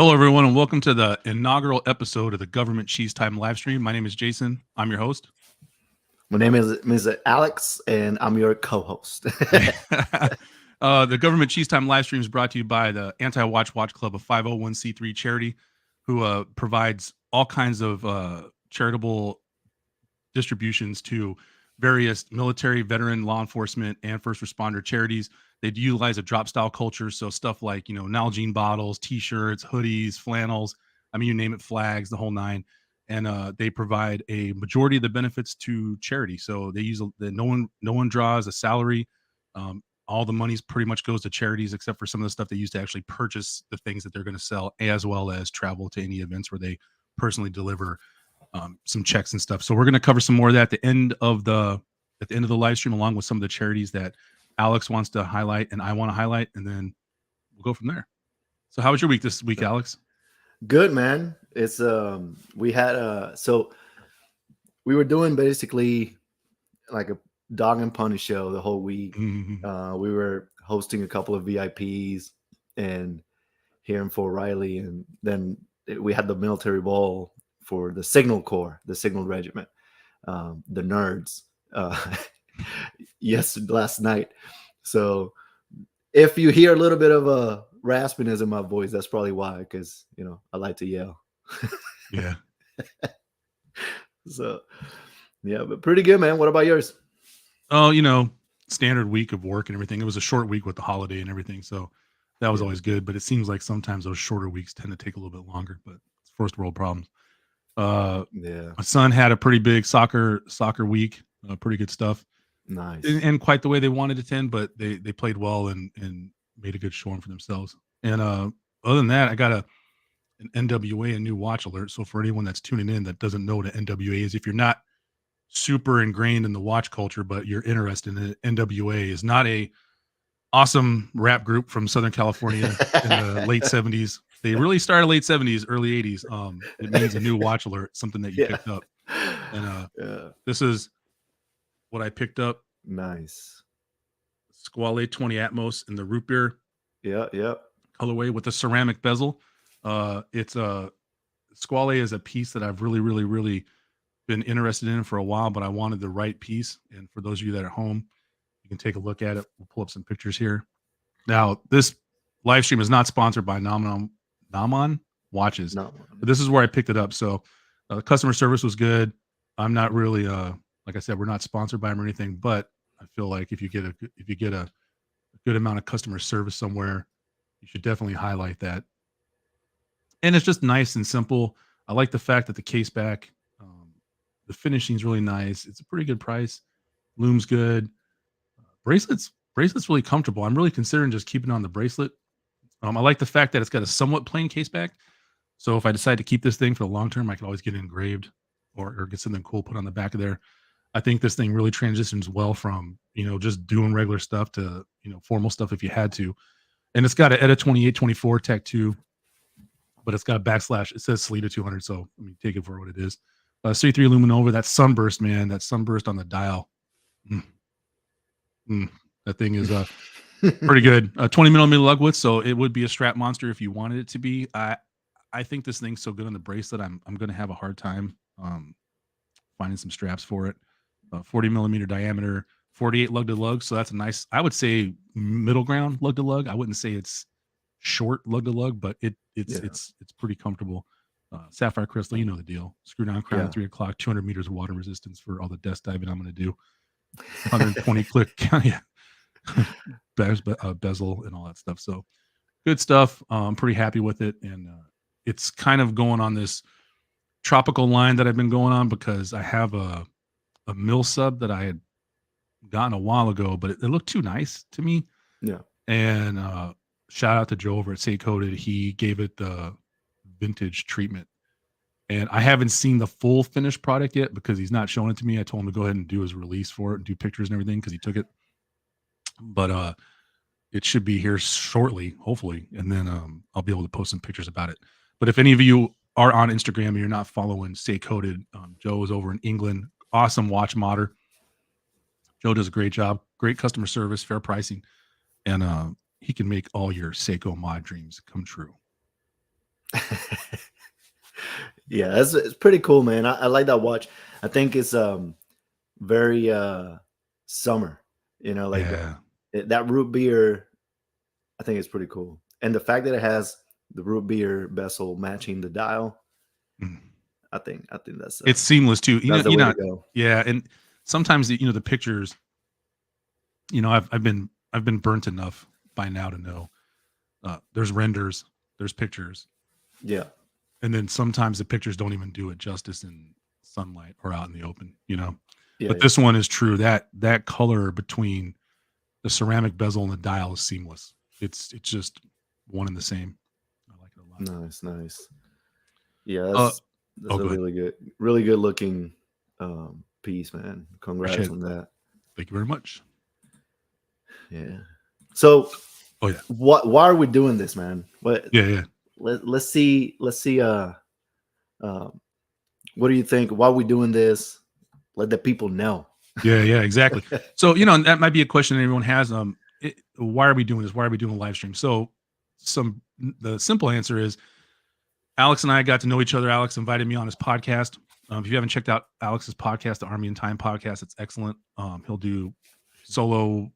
Hello, everyone, and welcome to the inaugural episode of the Government Cheese Time live stream. My name is Jason. I'm your host. My name is Mr. Alex, and I'm your co-host. The Government Cheese Time live stream is brought to you by the Anti-Watch Watch Club, a 501c3 charity who provides all kinds of charitable distributions to various military, veteran, law enforcement, and first responder charities. They utilize a drop style culture, so stuff like Nalgene bottles, T-shirts, hoodies, flannels. I mean, you name it, flags, the whole nine. And they provide a majority of the benefits to charity. So they use no one draws a salary. All the money pretty much goes to charities, except for some of the stuff they use to actually purchase the things that they're going to sell, as well as travel to any events where they personally deliver some checks and stuff. So we're going to cover some more of that at the end of the live stream, along with some of the charities that Alex wants to highlight and I want to highlight, and then we'll go from there. So how was your week this week, Alex? Good, man. It's we had so we were doing basically like a dog and pony show the whole week. Mm-hmm. We were hosting a couple of VIPs and here in Fort Riley, and then we had the military ball for the Signal Corps, the Signal Regiment, the nerds. Yes, last night. So if you hear a little bit of a raspiness in my voice, that's probably why, because I like to yell. Yeah. So yeah, but pretty good, man. What about yours? Oh, standard week of work and everything. It was a short week with the holiday and everything, so that was always good. But it seems like sometimes those shorter weeks tend to take a little bit longer, but it's first world problems. Yeah, my son had a pretty big soccer week, pretty good stuff. Nice. And quite the way they wanted it to end, but they played well and made a good showing for themselves. And other than that, I got an NWA, a new watch alert. So for anyone that's tuning in that doesn't know what an NWA is, if you're not super ingrained in the watch culture, but you're interested in it, NWA is not a awesome rap group from Southern California in the late 70s. They really started late 70s, early 80s. It means a new watch alert, something that you picked up. And this is what I picked up. Nice. Squale 20 Atmos in the root beer colorway with a ceramic bezel. It's a Squale is a piece that I've really been interested in for a while, but I wanted the right piece. And for those of you that are at home, you can take a look at it. We'll pull up some pictures here. Now, this live stream is not sponsored by Namon watches, but this is where I picked it up. So the customer service was good. I'm not really like I said, we're not sponsored by them or anything, but I feel like if you get a good amount of customer service somewhere, you should definitely highlight that. And it's just nice and simple. I like the fact that the case back, the finishing is really nice. It's a pretty good price. Loom's good. Bracelet's really comfortable. I'm really considering just keeping on the bracelet. I like the fact that it's got a somewhat plain case back. So if I decide to keep this thing for the long term, I can always get it engraved or get something cool put on the back of there. I think this thing really transitions well from, just doing regular stuff to, formal stuff if you had to. And it's got an ETA 2824 Tech 2, but it's got a backslash. It says Salida 200. So I mean, take it for what it is. C3 Luminova, that sunburst, man, that sunburst on the dial. That thing is pretty good. 20 millimeter lug width. So it would be a strap monster if you wanted it to be. I think this thing's so good on the bracelet. I'm going to have a hard time finding some straps for it. 40 millimeter diameter, 48 lug to lug. So that's a nice, I would say middle ground lug to lug. I wouldn't say it's short lug to lug, but it's pretty comfortable. Sapphire crystal, you know the deal. Screw down crown, 3 o'clock, 200 meters of water resistance for all the desk diving I'm going to do. 120 click, bezel and all that stuff. So good stuff. I'm pretty happy with it. And it's kind of going on this tropical line that I've been going on because I have a mill sub that I had gotten a while ago, but it looked too nice to me. Yeah. And shout out to Joe over at Say Coated. He gave it the vintage treatment. And I haven't seen the full finished product yet because he's not showing it to me. I told him to go ahead and do his release for it and do pictures and everything because he took it. But it should be here shortly, hopefully. And then I'll be able to post some pictures about it. But if any of you are on Instagram and you're not following Say Coated, Joe is over in England. Awesome watch modder. Joe does a great job, great customer service, fair pricing, and he can make all your Seiko mod dreams come true. Yeah, it's pretty cool, man. I like that watch. I think it's very summer, like that root beer. I think it's pretty cool, and the fact that it has the root beer bezel matching the dial. I think that's it's seamless too. That's the way to go. Yeah, and sometimes the pictures. I've been burnt enough by now to know there's renders, there's pictures. Yeah. And then sometimes the pictures don't even do it justice in sunlight or out in the open, but this one is true. That color between the ceramic bezel and the dial is seamless. It's just one and the same. I like it a lot. Nice. Yeah, that's a really good looking piece, man. Congrats on that. Thank you very much. Yeah. So, why are we doing this, man? Yeah. Let's see. What do you think? Why are we doing this? Let the people know. Yeah, exactly. So, that might be a question that everyone has. Why are we doing this? Why are we doing a live stream? So, the simple answer is Alex and I got to know each other. Alex invited me on his podcast. If you haven't checked out Alex's podcast, the Army and Time podcast, it's excellent. He'll do solo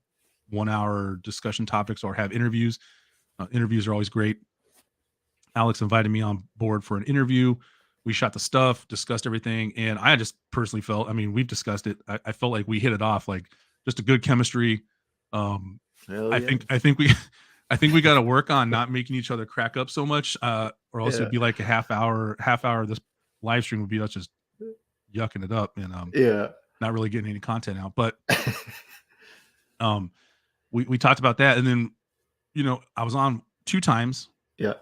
1 hour discussion topics or have interviews. Interviews are always great. Alex invited me on board for an interview. We shot the stuff, discussed everything. And I just personally felt, we've discussed it. I felt like we hit it off, like just a good chemistry. I think we got to work on not making each other crack up so much, or else it'd be like a half hour. This live stream would be us just yucking it up and not really getting any content out. But we talked about that, and then I was on 2 times. Yeah.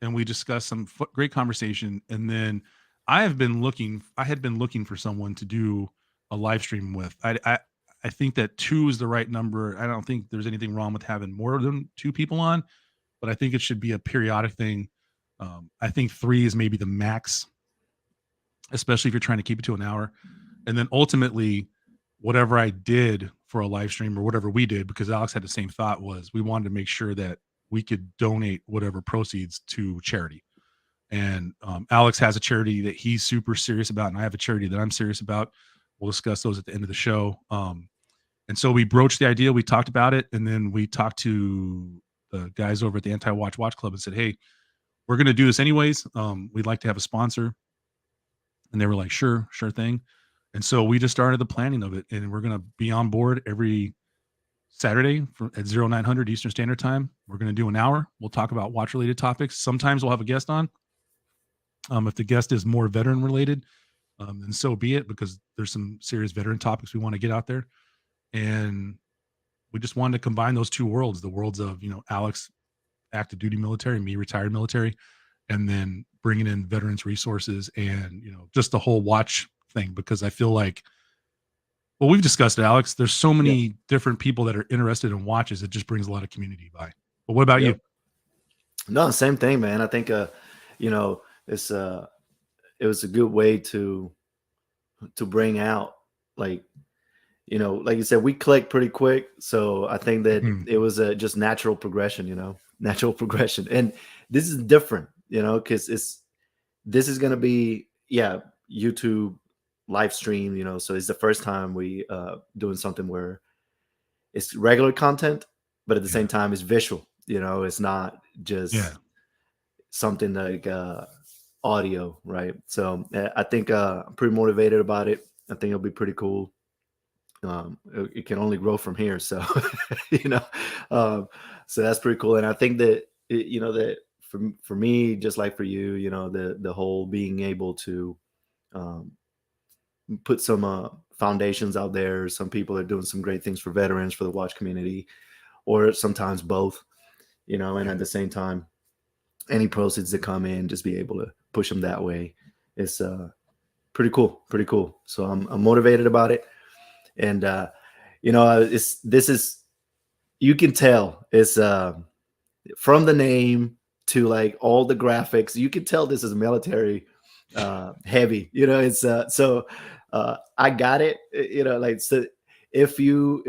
And we discussed some great conversation. And then I had been looking for someone to do a live stream with. I think that 2 is the right number. I don't think there's anything wrong with having more than 2 people on, but I think it should be a periodic thing. I think 3 is maybe the max, especially if you're trying to keep it to an hour. And then ultimately, whatever I did for a live stream or whatever we did, because Alex had the same thought, was we wanted to make sure that we could donate whatever proceeds to charity. And Alex has a charity that he's super serious about, and I have a charity that I'm serious about. We'll discuss those at the end of the show. And so we broached the idea, we talked about it, and then we talked to the guys over at the Anti-Watch Club and said, hey, we're going to do this anyways. We'd like to have a sponsor. And they were like, sure thing. And so we just started the planning of it, and we're going to be on board every Saturday at 0900 Eastern Standard Time. We're going to do an hour. We'll talk about watch related topics. Sometimes we'll have a guest on. If the guest is more veteran related, then so be it, because there's some serious veteran topics we want to get out there. And we just wanted to combine those 2 worlds, the worlds of, Alex, active duty military, me, retired military, and then bringing in veterans resources and, just the whole watch thing, because I feel like, well, we've discussed it, Alex. There's so many different people that are interested in watches. It just brings a lot of community by. But what about you? No, same thing, man. I think, it was a good way to bring out, like you said, we clicked pretty quick. So I think that it was just natural progression, natural progression. And this is different, because this is going to be, YouTube live stream, so it's the first time we doing something where it's regular content, but at the same time it's visual. It's not just something like audio, right? So I think I'm pretty motivated about it. I think it'll be pretty cool. It can only grow from here, so so that's pretty cool. And I think that that for me, just like for you, the whole being able to put some foundations out there. Some people are doing some great things for veterans, for the watch community, or sometimes both, and at the same time, any proceeds that come in, just be able to push them that way. It's pretty cool. So I'm motivated about it. And, you can tell it's from the name to like all the graphics, you can tell this is military heavy, it's so I got it, like, so if you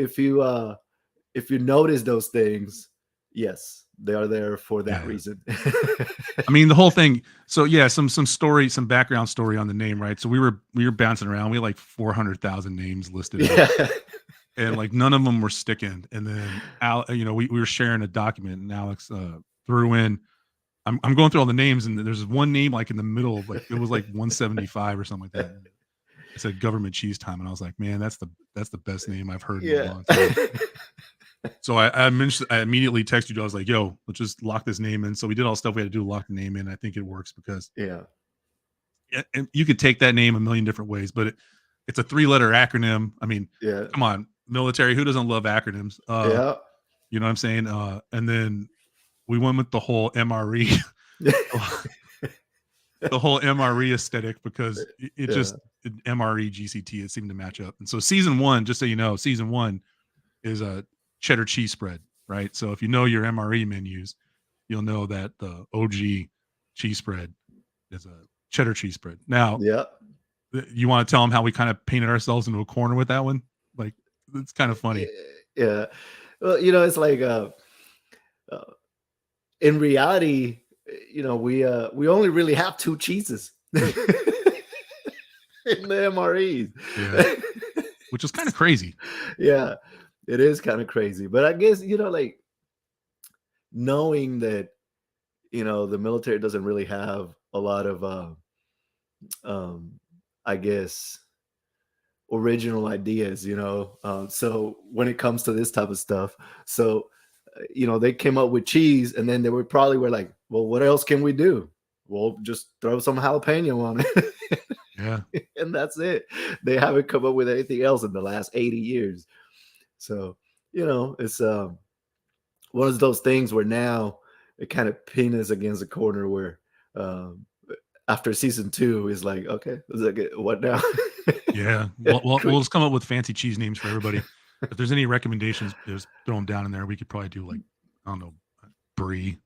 notice those things, yes, They are there for that reason. I mean, the whole thing. So yeah, some story, some background story on the name, right? So we were bouncing around. We had like 400,000 names listed, and like none of them were sticking. And then we were sharing a document, and Alex threw in. I'm going through all the names, and there's one name like in the middle, like it was like 175 or something like that. It said Government Cheese Time, and I was like, man, that's the best name I've heard in a long time. So I immediately texted you. I was like, yo, let's just lock this name in. So we did all the stuff we had to do to lock the name in. I think it works because and you could take that name a million different ways, but it's a 3-letter acronym. I mean, come on, military, who doesn't love acronyms? You know what I'm saying? And then we went with the whole MRE, the whole MRE aesthetic, because it just MRE G.C.T. it seemed to match up. And so season 1, just so you know, season 1 is a cheddar cheese spread, right? So if you know your MRE menus, you'll know that the OG cheese spread is a cheddar cheese spread. Now, you want to tell them how we kind of painted ourselves into a corner with that one? Like, it's kind of funny. Yeah. Well, it's like in reality, we only really have 2 cheeses in the MREs. Which is kind of crazy. Yeah. It is kind of crazy, but I guess, like knowing that, the military doesn't really have a lot of, I guess, original ideas, so when it comes to this type of stuff, so, they came up with cheese, and then they were like, well, what else can we do? Well, just throw some jalapeno on it. And that's it. They haven't come up with anything else in the last 80 years. So, it's one of those things where now it kind of pin us against a corner where after season 2 is like, okay, what now? We'll just come up with fancy cheese names for everybody. If there's any recommendations, just throw them down in there. We could probably do like, I don't know, brie,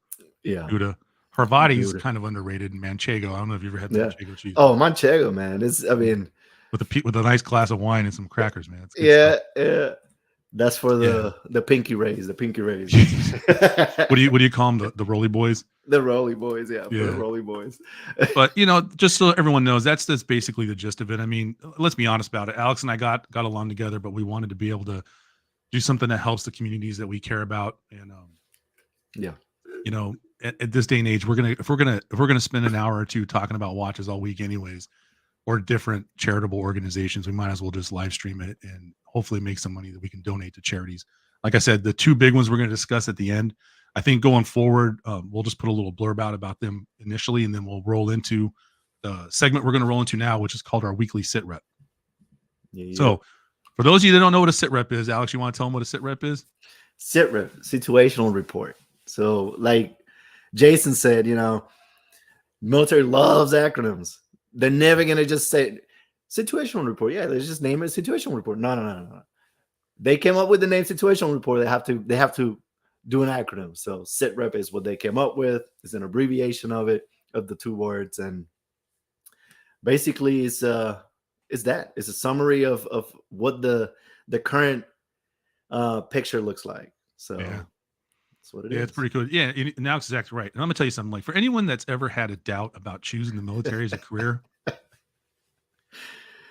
Gouda. Harvati is kind of underrated. Manchego. I don't know if you ever had Manchego cheese. Oh, Manchego, man. With a nice glass of wine and some crackers, man. Stuff. That's for the pinky rays. The pinky rays. What do you call them? The Rolly Boys? The Rolly Boys, for the Rolly Boys. But just so everyone knows, that's basically the gist of it. I mean, let's be honest about it. Alex and I got along together, but we wanted to be able to do something that helps the communities that we care about. And at this day and age, if we're gonna spend an hour or two talking about watches all week, anyways, or different charitable organizations, we might as well just live stream it and hopefully make some money that we can donate to charities. Like I said, the 2 big ones we're going to discuss at the end. I think going forward, we'll just put a little blurb out about them initially, and then we'll roll into the segment we're going to roll into now, which is called our weekly SITREP. So for those of you that don't know what a SITREP is, Alex, you want to tell them what a SITREP is? SITREP, situational report. So like Jason said, military loves acronyms. They're never going to just say situational report. Yeah, let's just name it situational report. No. They came up with the name situational report. They have to do an acronym. So SITREP is what they came up with. It's an abbreviation of the 2 words, and basically it's a summary of what the current picture looks like. So that's what it is. It's pretty cool. Yeah, now it's exactly right. And I'm gonna tell you something. Like, for anyone that's ever had a doubt about choosing the military as a career,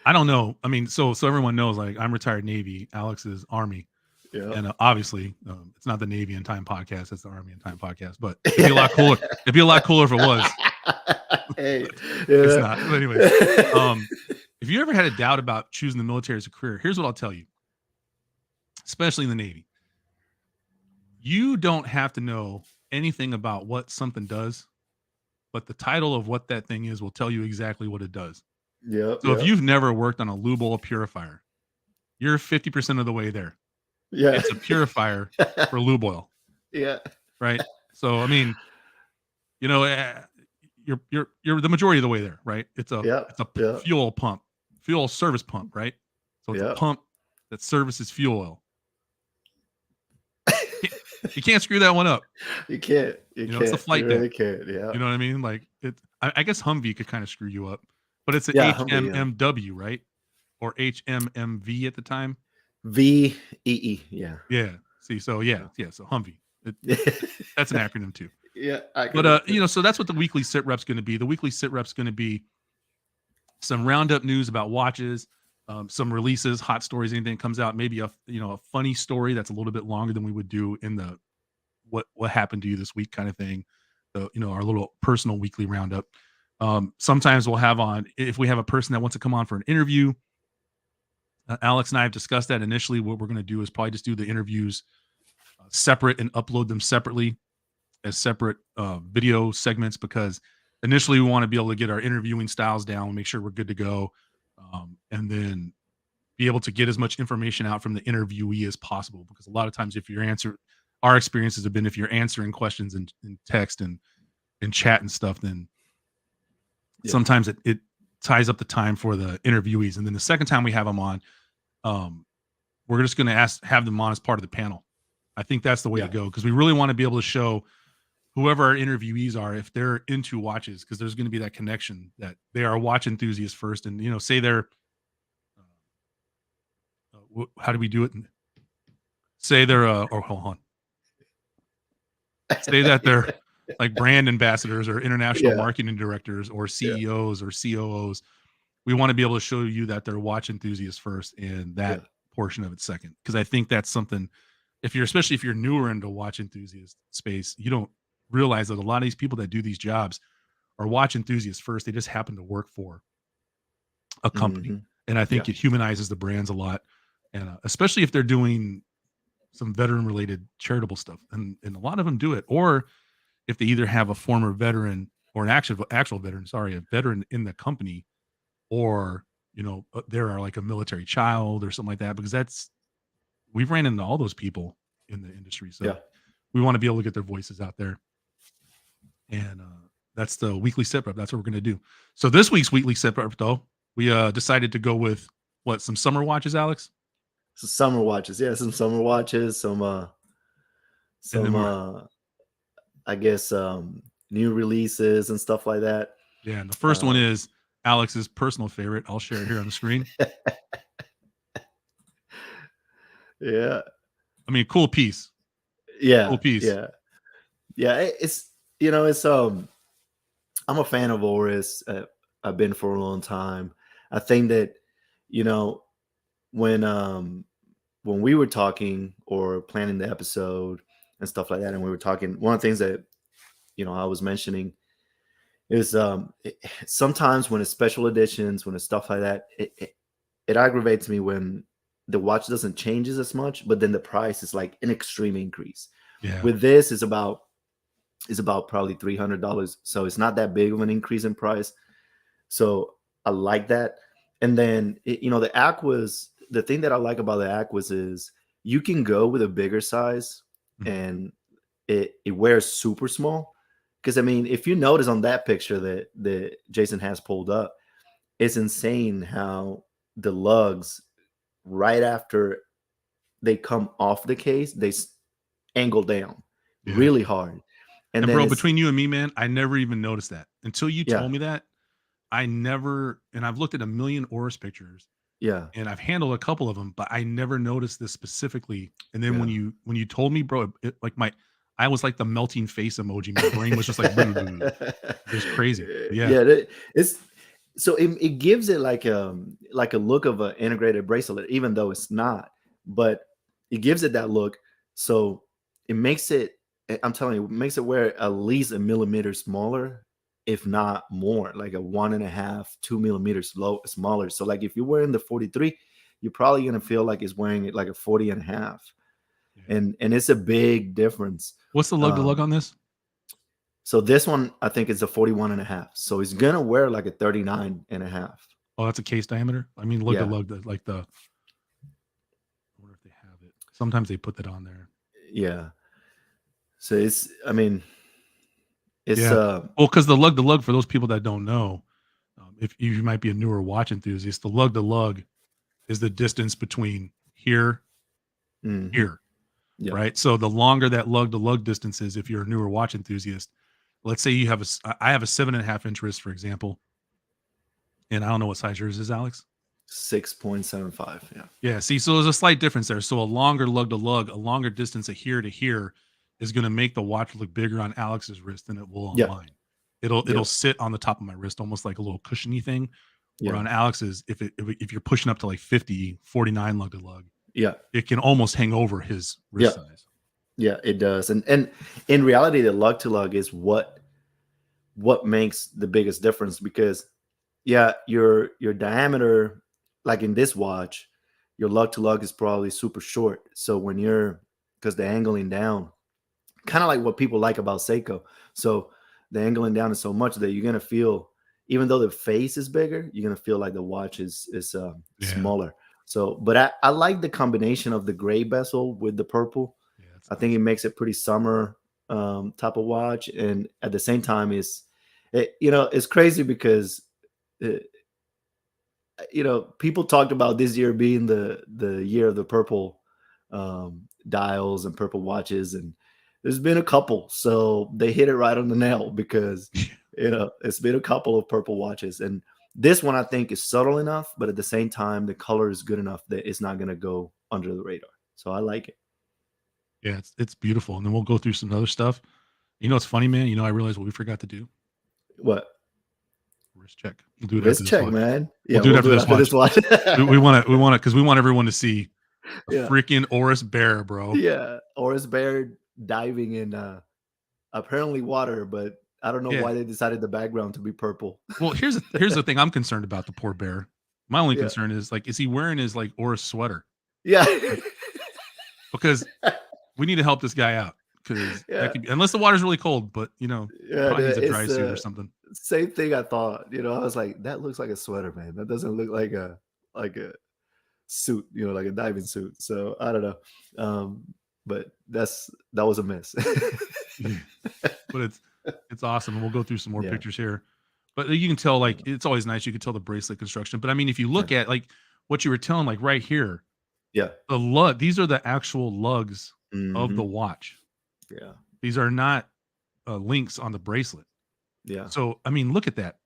I don't know. I mean, so everyone knows, like, I'm retired Navy. Alex is Army. And obviously, it's not the Navy and Time podcast. It's the Army and Time podcast. But it'd be a lot cooler. It'd be a lot cooler if it was. It's not. But anyway, if you ever had a doubt about choosing the military as a career, here's what I'll tell you. Especially in the Navy, you don't have to know anything about what something does, but the title of what that thing is will tell you exactly what it does. So if you've never worked on a lube oil purifier, you're 50% of the way there. It's a purifier for lube oil. Right. So I mean, you're the majority of the way there, right? It's a fuel pump, fuel service pump, right? So it's a pump that services fuel oil. You can't screw that one up. You can't. It's a flight deck. Can't. You know what I mean? Like, I guess Humvee could kind of screw you up, but it's an HMMW, right? Or HMMV at the time. VEE. Yeah. See, so so Humvee. That's an acronym too. Yeah. But so that's what the weekly SITREP's going to be. The weekly SITREP's going to be some roundup news about watches, some releases, hot stories, anything that comes out, maybe a funny story that's a little bit longer than we would do in the what happened to you this week kind of thing. Our little personal weekly roundup. Sometimes we'll have on, if we have a person that wants to come on for an interview, Alex and I have discussed that initially. What we're going to do is probably just do the interviews separate and upload them separately as separate video segments, because initially we want to be able to get our interviewing styles down, make sure we're good to go, and then be able to get as much information out from the interviewee as possible. Because a lot of times our experiences have been, if you're answering questions in text and in chat and stuff, then sometimes it ties up the time for the interviewees. And then the second time we have them on, we're just going to have them on as part of the panel. I think that's the way to go, because we really want to be able to show whoever our interviewees are, if they're into watches, because there's going to be that connection that they are watch enthusiasts first. And, say they're, how do we do it? Say they're, hold on. Say that they're like brand ambassadors or international marketing directors or CEOs or COOs. We want to be able to show you that they're watch enthusiasts first, and that portion of it second. Because I think that's something, especially if you're newer into watch enthusiast space, you don't realize that a lot of these people that do these jobs are watch enthusiasts first. They just happen to work for a company. Mm-hmm. And I think it humanizes the brands a lot. And especially if they're doing some veteran related charitable stuff, and a lot of them do it, or if they either have a former veteran or an actual veteran, a veteran in the company, or, there are like a military child or something like that, because we've ran into all those people in the industry. So we want to be able to get their voices out there. And that's the weekly SITREP. That's what we're going to do. So this week's weekly SITREP, though, we decided to go with some summer watches, Alex? Some summer watches. Yeah, some summer watches, I guess new releases and stuff like that. Yeah, and the first one is Alex's personal favorite. I'll share it here on the screen. Yeah. I mean, cool piece. Yeah. Cool piece. Yeah. Yeah. I'm a fan of Oris. I've been for a long time. I think that, when we were talking or planning the episode and stuff like that, and we were talking, one of the things that, I was mentioning is sometimes when it's special editions, when it's stuff like that, it aggravates me when the watch doesn't change as much, but then the price is like an extreme increase. Yeah. With this, it's about probably $300, so it's not that big of an increase in price. So I like that. And then the Aquis, the thing that I like about the Aquis is you can go with a bigger size, and it wears super small. Because, I mean, if you notice on that picture that Jason has pulled up, it's insane how the lugs, right after they come off the case, they angle down really hard. And bro, between you and me, man, I never even noticed that until you told me that. And I've looked at a million Oris pictures. Yeah. And I've handled a couple of them, but I never noticed this specifically. And then when you told me, bro, I was like the melting face emoji. My brain was just like, it was crazy. Yeah. It gives it like a look of an integrated bracelet, even though it's not, but it gives it that look. So it makes it, I'm telling you, it makes it wear at least a millimeter smaller, if not more, like a 1.5, 2 millimeters smaller. So like if you're wearing the 43, you're probably going to feel like it's wearing it like a 40.5. Yeah. And it's a big difference. What's the lug to lug on this? So this one, I think it's a 41.5. So it's going to wear like a 39.5. Oh, that's a case diameter? I mean, lug to lug, I wonder if they have it. Sometimes they put that on there. Yeah. So it's because the lug to lug, for those people that don't know, if you might be a newer watch enthusiast, the lug to lug is the distance between here, here, right? So the longer that lug to lug distance is, if you're a newer watch enthusiast, let's say I have a 7.5 inch wrist, for example, and I don't know what size yours is, Alex. 6.75. Yeah. Yeah. See, so there's a slight difference there. So a longer lug to lug, a longer distance of here to here, is going to make the watch look bigger on Alex's wrist than it will on mine. It'll sit on the top of my wrist, almost like a little cushiony thing. Where on Alex's, if you're pushing up to like 50, 49 lug to lug, it can almost hang over his wrist size. Yeah, it does. And in reality, the lug to lug is what makes the biggest difference, because your diameter, like in this watch, your lug to lug is probably super short. So because the angling down, kind of like what people like about Seiko. So the angling down is so much that you're going to feel, even though the face is bigger, you're going to feel like the watch is smaller. So, but I like the combination of the gray bezel with the purple. I think it makes it pretty summer type of watch. And at the same time, it's crazy because, people talked about this year being the year of the purple dials and purple watches. And there's been a couple. So they hit it right on the nail, because, it's been a couple of purple watches. And this one, I think, is subtle enough, but at the same time, the color is good enough that it's not going to go under the radar. So I like it. Yeah, it's beautiful. And then we'll go through some other stuff. It's funny, man. I realized what we forgot to do. What? Wrist check. We'll do it wrist check, man. Yeah, we'll do it after this watch. we want it because we want everyone to see a freaking Oris bear, bro. Yeah, Oris bear diving in apparently water, but I don't know why they decided the background to be purple. Well, here's the thing I'm concerned about the poor bear. My only concern is, like, is he wearing his like Oris sweater? Yeah. Because we need to help this guy out, because unless the water's really cold, but probably needs a dry suit or something. Same thing I thought. I was like, that looks like a sweater, man. That doesn't look like a suit, like a diving suit. So I don't know. But that was a miss. But it's awesome, and we'll go through some more pictures here. But you can tell, like, it's always nice. You can tell the bracelet construction. But I mean, if you look at like what you were telling, like right here, the lug, these are the actual lugs of the watch. Yeah, these are not links on the bracelet. Yeah. So I mean, look at that.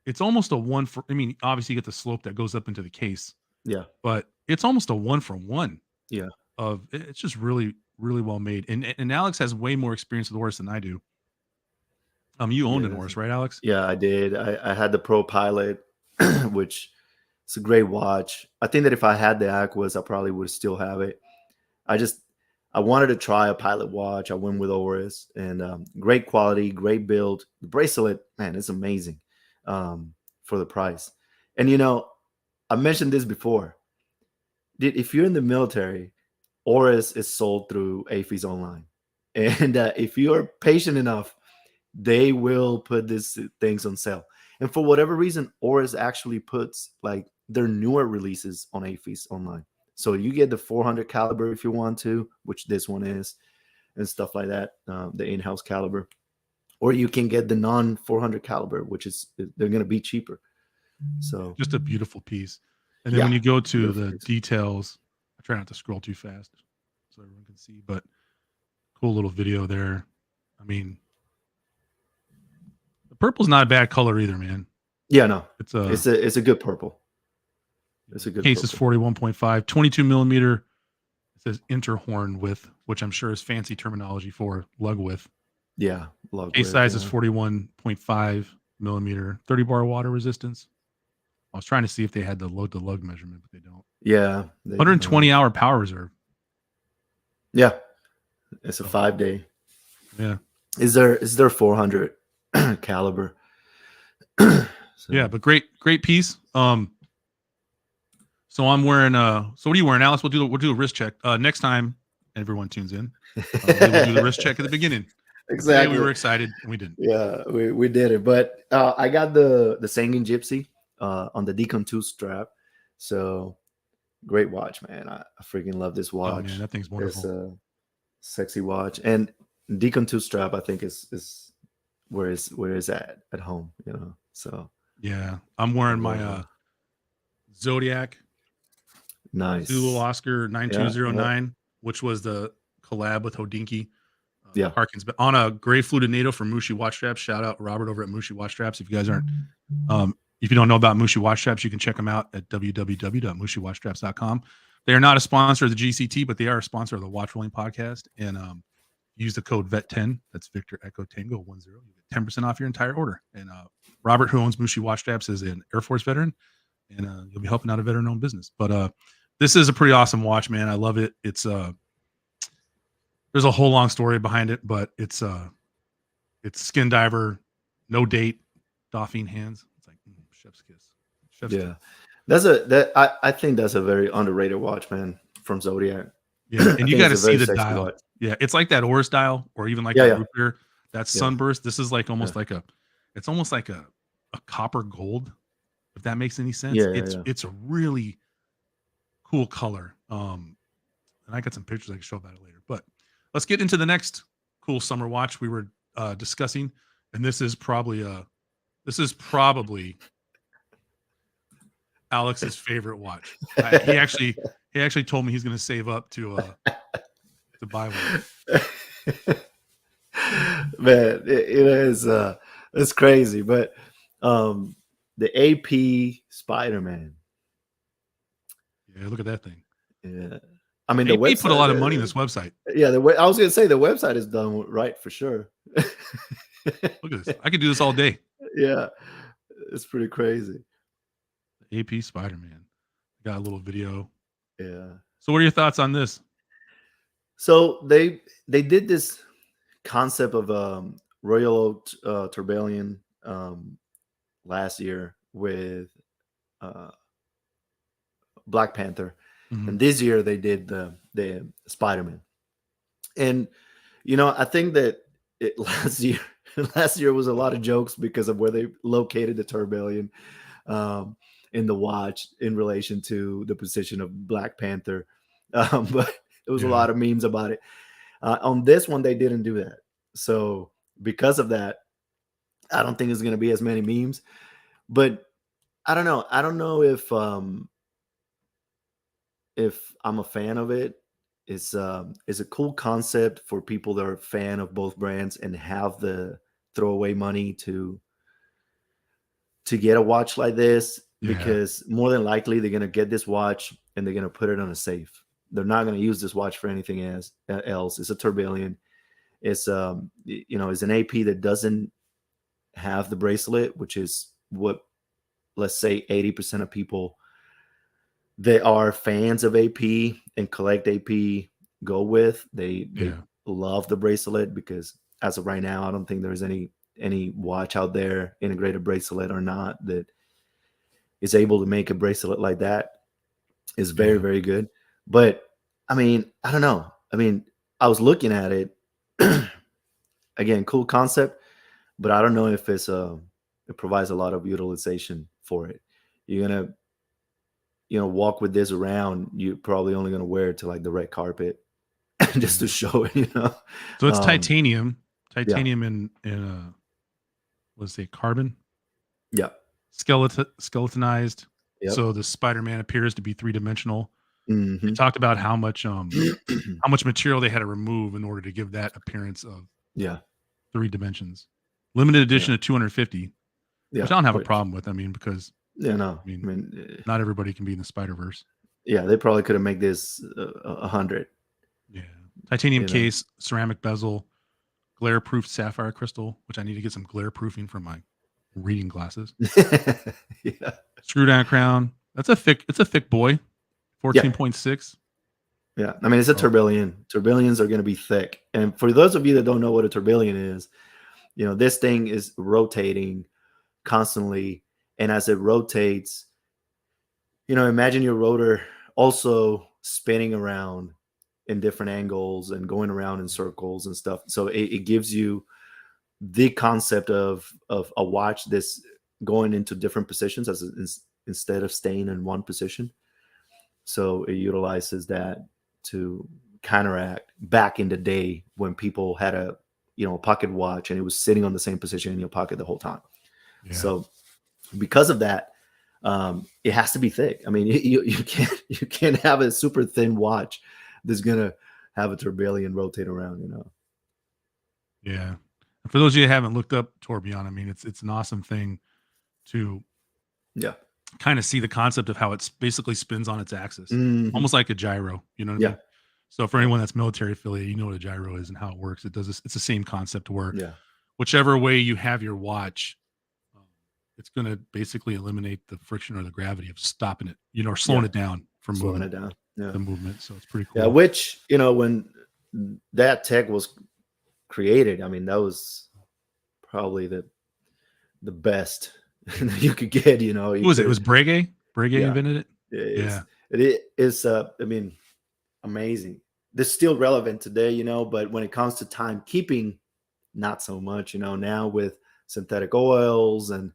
It's almost a one for. I mean, obviously you get the slope that goes up into the case. Yeah, but it's almost a 1-for-1. Yeah, it's just really, really well made. And Alex has way more experience with Oris than I do. You owned an Oris, right, Alex? Yeah, I did. I had the Pro Pilot, which is a great watch. I think that if I had the Aquis, I probably would still have it. I wanted to try a Pilot watch. I went with Oris, and great quality, great build. The bracelet, man, it's amazing for the price. And I mentioned this before. If you're in the military, Oris is sold through Aquis online, and if you're patient enough, they will put these things on sale. And for whatever reason, Oris actually puts like their newer releases on Aquis online. So you get the 400 caliber if you want to, which this one is, and stuff like that, the in-house caliber. Or you can get the non-400 caliber, which is, they're going to be cheaper. So just a beautiful piece. And then when you go to the details, I try not to scroll too fast so everyone can see, but cool little video there. I mean, the purple's not a bad color either, man. Yeah, no, it's a good purple. It's a good case. Is 41.5, 22 millimeter. It says interhorn width, which I'm sure is fancy terminology for lug width. Yeah, lug case size is 41.5 millimeter, 30 bar water resistance. I was trying to see if they had the load to lug measurement, but they don't. Yeah, 120 hour power reserve. Yeah, it's a 5-day. Yeah, is there 400 caliber? So. Yeah, but great piece. So I'm wearing so what are you wearing, Alice? We'll do a wrist check next time everyone tunes in. We'll do the wrist check at the beginning. Exactly. Today we were excited and we didn't. Yeah, we did it. But I got the Sanguine Gypsy on the Deacon 2 strap. So great watch, man. I freaking love this watch. Oh man, that thing's wonderful. It's a sexy watch. And Deacon 2 strap, I think is where is at home, So yeah, I'm wearing my Zodiac. Nice. Zulu Oscar 9209, which was the collab with Hodinky. Harkins, but on a gray fluted NATO from Mushi Watch Straps. Shout out Robert over at Mushi Watch Straps. If you guys aren't, if you don't know about Mushi Watch Straps, you can check them out at www.mushiwatchstraps.com. They are not a sponsor of the GCT, but they are a sponsor of the WatchRolling Podcast. And use the code VET10. That's Victor Echo Tango 10. You get 10% off your entire order. And Robert, who owns Mushi Watch Straps, is an Air Force veteran, and you'll be helping out a veteran-owned business. But this is a pretty awesome watch, man. I love it. It's there's a whole long story behind it, but it's skin diver, no date, doffing hands. It's like chef's kiss. Chef's kiss. I think that's a very underrated watch, man, from Zodiac. Yeah, and you got to see the dial. Watch. Yeah, it's like that Oris dial, or even like that root beer, that sunburst. This is like almost like it's almost like a copper gold, if that makes any sense. It's a really cool color. And I got some pictures I can show about it later. But let's get into the next cool summer watch we were discussing, and this is probably Alex's favorite watch. He actually told me he's going to save up to buy one. Man, it is it's crazy, but the AP Spiderman. Yeah, look at that thing. Yeah, I mean, AP the website put a lot of money in this website. Yeah, I was going to say the website is done right for sure. Look at this. I could do this all day. Yeah, it's pretty crazy. AP Spiderman. Got a little video. Yeah. So what are your thoughts on this? So they did this concept of Royal Oak Tourbillon last year with Black Panther. Mm-hmm. And this year they did the Spiderman. And I think that last year was a lot of jokes because of where they located the Tourbillon in the watch in relation to the position of Black Panther. But it was a lot of memes about it. On this one, they didn't do that. So because of that, I don't think there's going to be as many memes. But I don't know. I don't know if I'm a fan of it. It's a cool concept for people that are a fan of both brands and have the throwaway money to get a watch like this, because more than likely they're going to get this watch and they're going to put it on a safe. They're not going to use this watch for anything else. It's a Tourbillon. It's it's an AP that doesn't have the bracelet, which is what, let's say, 80% of people that are fans of AP and collect AP go with. They love the bracelet, because as of right now, I don't think there's any watch out there, integrated bracelet or not, that is able to make a bracelet like that. Is very, very good. But I mean, I don't know. I mean, I was looking at it again, cool concept, but I don't know if it provides a lot of utilization for it. You're gonna, walk with this around. You're probably only gonna wear it to like the red carpet just to show it, So it's titanium in let's say carbon. Yeah. Skeletonized. Yep. So the Spider-Man appears to be 3-dimensional. Mm-hmm. They talked about how much material they had to remove in order to give that appearance of 3 dimensions. Limited edition of 250, which I don't have a problem with. I mean, because not everybody can be in the Spider-Verse. Yeah, they probably could have made this 100. Yeah, titanium case, ceramic bezel, glare-proof sapphire crystal, which I need to get some glare proofing for my reading glasses. Screw down crown. It's a thick boy. 14.6. Yeah. I mean, it's a tourbillon. Tourbillons are going to be thick. And for those of you that don't know what a tourbillon is, this thing is rotating constantly. And as it rotates, imagine your rotor also spinning around in different angles and going around in circles and stuff. So it gives you the concept of a watch that's going into different positions instead of staying in one position. So it utilizes that to counteract back in the day when people had a pocket watch and it was sitting on the same position in your pocket the whole time. Yeah. So because of that, it has to be thick. I mean, you can't have a super thin watch that's gonna have a tourbillon rotate around. Yeah. And for those of you who haven't looked up tourbillon, I mean, it's an awesome thing to kind of see the concept of how it basically spins on its axis, almost like a gyro. You know what I mean? So for anyone that's military affiliated, you know what a gyro is and how it works. It does this. It's the same concept where Yeah. whichever way you have your watch, it's going to basically eliminate the friction or the gravity of stopping it, or slowing it down from slowing moving it down. Yeah. the movement. So it's pretty cool. Yeah, which, when that tech was created, I mean, that was probably the best you could get, Who was it? It was Breguet? Breguet invented it? It is, I mean, amazing. They're still relevant today, but when it comes to timekeeping, not so much, now with synthetic oils and,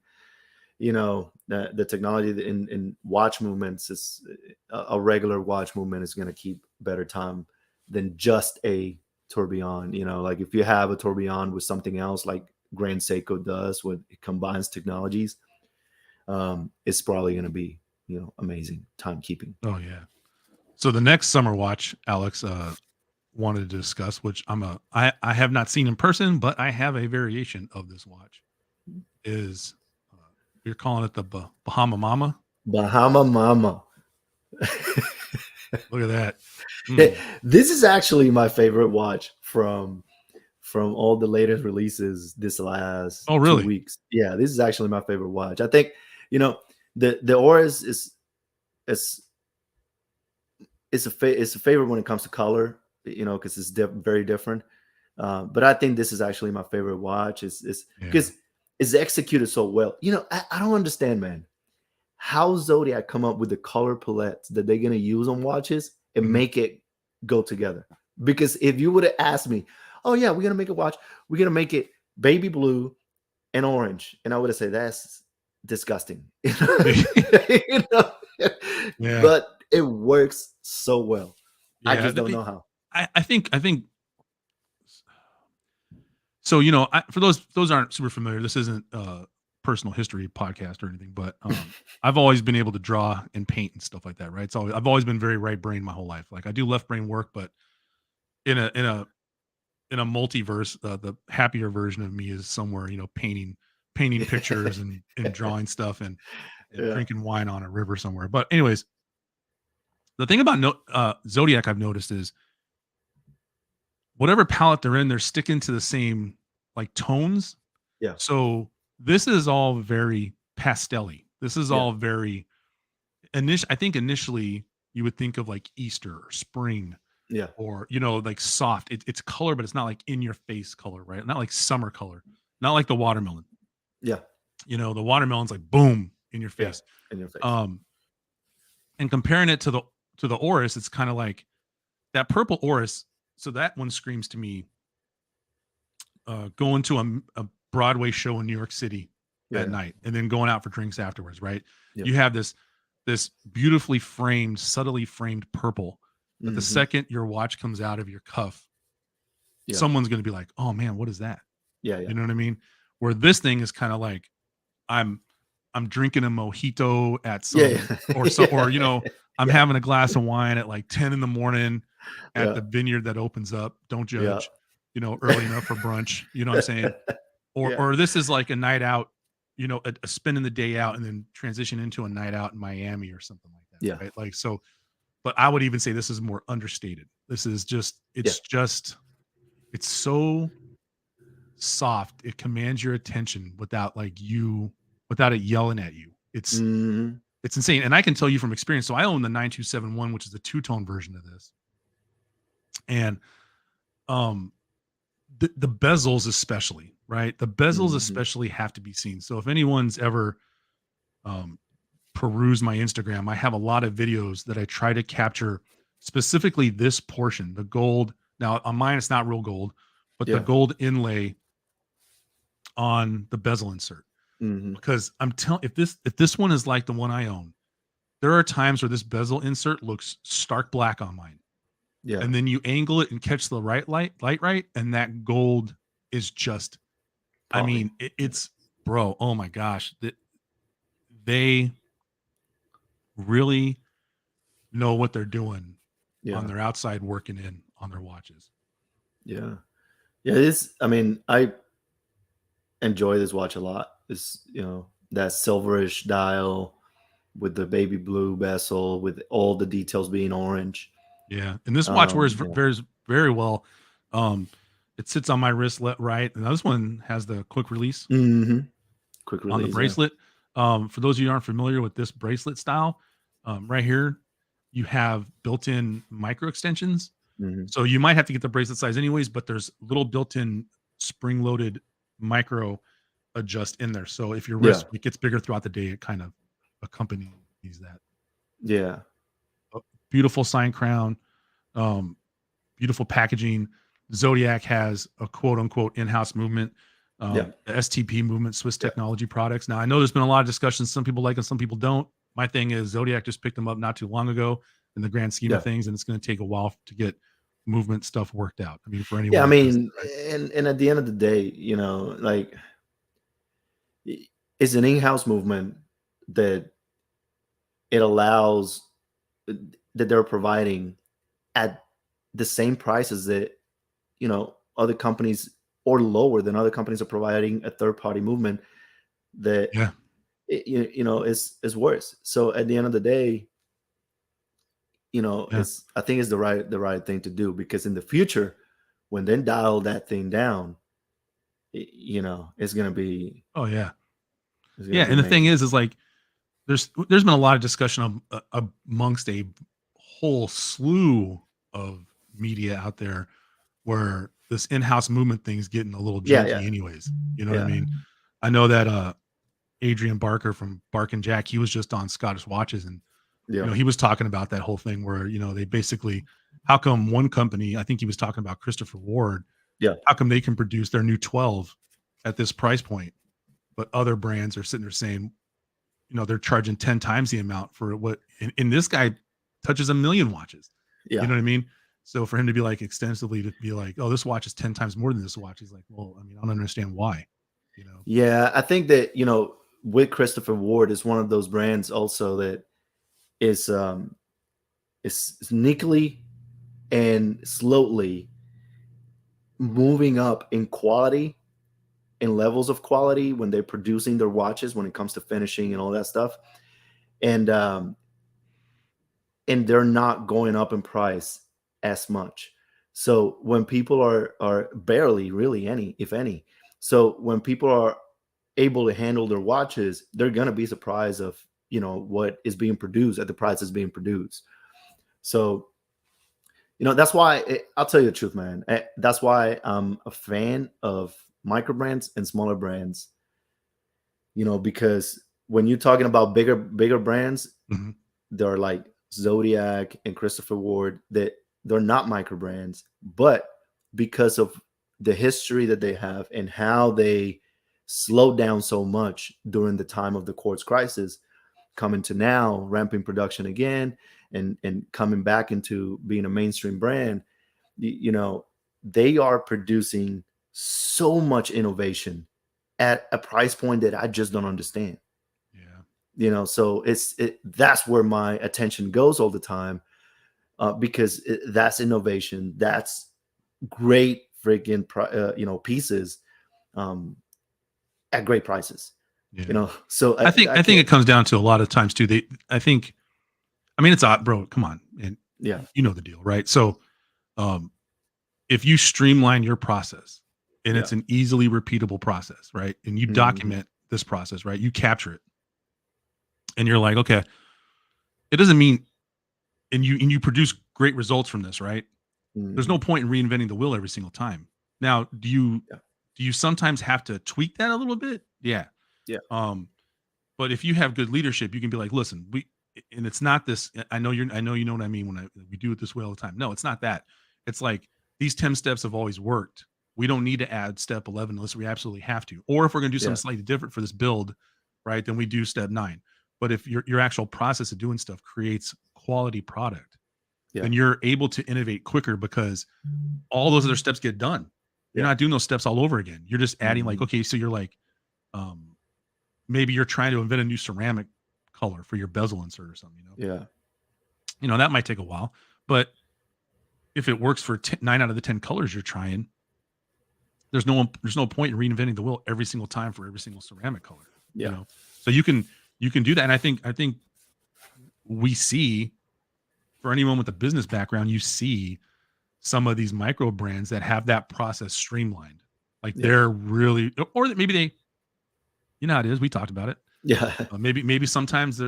the technology in watch movements is a regular watch movement is going to keep better time than just a tourbillon. Like if you have a tourbillon with something else like Grand Seiko does, where it combines technologies, it's probably going to be, amazing timekeeping. Oh yeah. So the next summer watch, Alex, wanted to discuss, which I have not seen in person, but I have a variation of this watch. Is you're calling it the Bahama Mama? Bahama Mama. Look at that. This is actually my favorite watch from all the latest releases this last 2 weeks. Yeah, this is actually my favorite watch. I think, the Oris is a favorite when it comes to color, because it's very different. But I think this is actually my favorite watch. Is because it's executed so well. I don't understand, man, how Zodiac come up with the color palettes that they're gonna use on watches and make it go together. Because if you would have asked me, oh yeah, we're gonna make a watch, we're gonna make it baby blue and orange, and I would have said that's disgusting. But it works so well. I just don't know how. I think so. For those aren't super familiar, this isn't a personal history podcast or anything, but I've always been able to draw and paint and stuff like that, right? So I've always been very right brain my whole life. Like I do left brain work, but in a multiverse, the happier version of me is somewhere, painting pictures and drawing stuff and drinking wine on a river somewhere. But anyways, the thing about Zodiac I've noticed is whatever palette they're in, they're sticking to the same like tones. Yeah. So this is all very pastel-y. This is all very I think initially you would think of like Easter or spring. Yeah. Or, like soft. It's color, but it's not like in your face color, right? Not like summer color. Not like the watermelon. Yeah. The watermelon's like boom in your face. Yeah, in your face. And comparing it to the Oris, it's kind of like that purple Oris. So that one screams to me going to a Broadway show in New York City at night and then going out for drinks afterwards, right? Yeah. You have this beautifully framed, subtly framed purple. But the second your watch comes out of your cuff, someone's going to be like, "Oh man, what is that?" Yeah. You know what I mean? Where this thing is kind of like, I'm drinking a mojito at some, I'm having a glass of wine at like 10 in the morning at the vineyard that opens up. Don't judge, early enough for brunch. You know what I'm saying? Or this is like a night out, a spending the day out and then transition into a night out in Miami or something like that. Yeah. Right? Like so. But I would even say this is more understated. This is it's so soft. It commands your attention without it yelling at you. It's insane. And I can tell you from experience. So I own the 9271, which is the two-tone version of this. And the bezels especially, right? The bezels especially have to be seen. So if anyone's ever peruse my Instagram, I have a lot of videos that I try to capture specifically this portion, the gold. Now on mine, it's not real gold, but the gold inlay on the bezel insert. Because I'm telling, if this one is like the one I own, there are times where this bezel insert looks stark black on mine. Yeah. And then you angle it and catch the light right, and that gold is just, I mean, it's bro, oh my gosh. They really know what they're doing on their outside working in on their watches. Yeah. I mean, I enjoy this watch a lot. It's, that silverish dial with the baby blue bezel with all the details being orange. Yeah, and this watch wears Yeah. very, very well. It sits on my wrist, right, and this one has the quick release Quick release on the bracelet. Yeah. For those of you who aren't familiar with this bracelet style, right here, you have built-in micro extensions. So you might have to get the bracelet size anyways, but there's little built-in spring-loaded micro adjust in there. So if your wrist it gets bigger throughout the day, it kind of accompanies that. Yeah. Beautiful sign crown, beautiful packaging. Zodiac has a quote unquote in-house movement, the STP movement, Swiss technology products. Now I know there's been a lot of discussions. Some people like them, some people don't. My thing is Zodiac just picked them up not too long ago in the grand scheme of things, and it's going to take a while to get movement stuff worked out. I mean, for anyone. Yeah, I mean, and at the end of the day, you know, like it's an in-house movement that it allows that they're providing at the same prices that, you know, other companies or lower than other companies are providing a third-party movement that you know is worse. So at the end of the day, you know, I think it's the right thing to do, because in the future, when they dial that thing down, you know, it's gonna be and the thing is like there's been a lot of discussion amongst a whole slew of media out there where this in-house movement thing is getting a little janky anyways. You know what I mean? I know that Adrian Barker from Bark and Jack, he was just on Scottish Watches, and you know, he was talking about that whole thing where, you know, they basically, how come one company, I think he was talking about Christopher Ward, how come they can produce their new 12 at this price point, but other brands are sitting there saying, you know, they're charging 10 times the amount for what, and this guy touches 1 million watches. You know what I mean? So for him to be like extensively to be like, oh, this watch is 10 times more than this watch, he's like, well, I mean, I don't understand why, you know? Yeah, I think that, you know, with Christopher Ward is one of those brands also that is sneakily and slowly moving up in quality and levels of quality when they're producing their watches, when it comes to finishing and all that stuff. And they're not going up in price as much. So when people are barely really any, if any. So when people are able to handle their watches, they're going to be surprised of, you know, what is being produced at the price is being produced. So, you know, that's why I'll tell you the truth, man. That's why I'm a fan of micro brands and smaller brands, you know, because when you're talking about bigger brands, they're like Zodiac and Christopher Ward, that they're not micro brands, but because of the history that they have and how they slowed down so much during the time of the quartz crisis, coming to now ramping production again and coming back into being a mainstream brand, you know, they are producing so much innovation at a price point that I just don't understand. You know, so that's where my attention goes all the time, because that's innovation. That's great freaking, you know, pieces at great prices. You know, so I think it comes down to a lot of times too. I mean, it's odd, bro. Come on, and you know the deal, right? So, if you streamline your process and it's an easily repeatable process, right, and you document this process, right, you capture it, and you're like, okay, it doesn't mean, and you produce great results from this, right? There's no point in reinventing the wheel every single time. Now, do you sometimes have to tweak that a little bit? Yeah. But if you have good leadership, you can be like, listen, and it's not this. I know you know what I mean when we do it this way all the time. No, it's not that. It's like these 10 steps have always worked. We don't need to add step 11 unless we absolutely have to. Or if we're going to do something slightly different for this build, right, then we do step 9. But if your actual process of doing stuff creates quality product, then you're able to innovate quicker because all those other steps get done. You're not doing those steps all over again. You're just adding like, okay, so you're like, maybe you're trying to invent a new ceramic color for your bezel insert or something, you know? You know, that might take a while, but if it works for 9 out of the 10 colors you're trying, there's no point in reinventing the wheel every single time for every single ceramic color. You know? So you can do that. And I think we see for anyone with a business background, you see some of these micro brands that have that process streamlined. Like they're really, or maybe they, you know how it is. We talked about it. Yeah. Maybe sometimes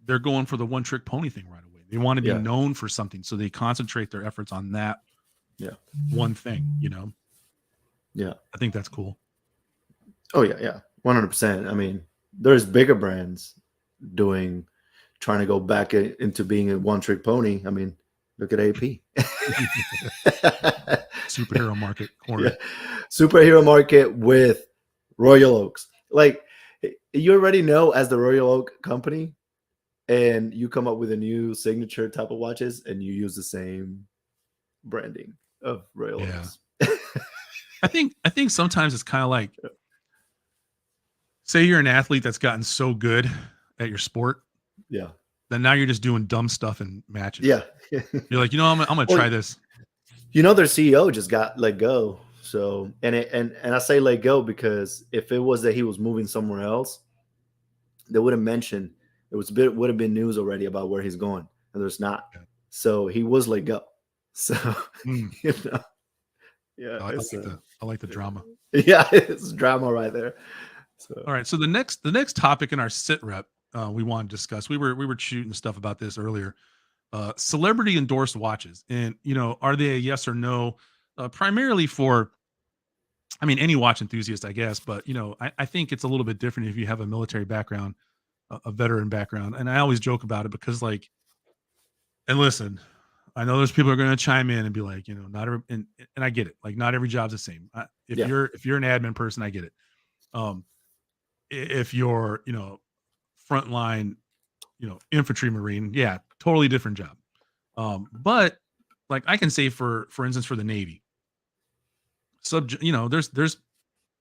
they're going for the one trick pony thing right away. They want to be known for something, so they concentrate their efforts on that one thing, you know? Yeah. I think that's cool. Oh yeah. 100%. I mean, there's bigger brands trying to go back into being a one trick pony. I mean, look at AP. Superhero market corner. Superhero market with Royal Oaks. Like, you already know, as the Royal Oak company, and you come up with a new signature type of watches and you use the same branding of Royal Oaks. I think sometimes it's kind of like, say you're an athlete that's gotten so good at your sport. Yeah. Then now you're just doing dumb stuff in matches. Yeah. You're like, I'm gonna try this. Their CEO just got let go. So, and I say let go because if it was that he was moving somewhere else, they would have mentioned, would have been news already about where he's going, and there's not. Yeah. So he was let go. So yeah, I like the drama. Yeah, it's drama right there. So. All right, so the next topic in our SITREP we want to discuss. We were shooting stuff about this earlier. Celebrity endorsed watches, and are they a yes or no? Primarily for, any watch enthusiast, I guess, but I think it's a little bit different if you have a military background, a veteran background. And I always joke about it because, like, and listen, I know there's people who are going to chime in and be like, not every, and I get it. Like, not every job's the same. If you're an admin person, I get it. If you're, frontline, infantry Marine, yeah, totally different job. But like, I can say for instance, for the Navy, there's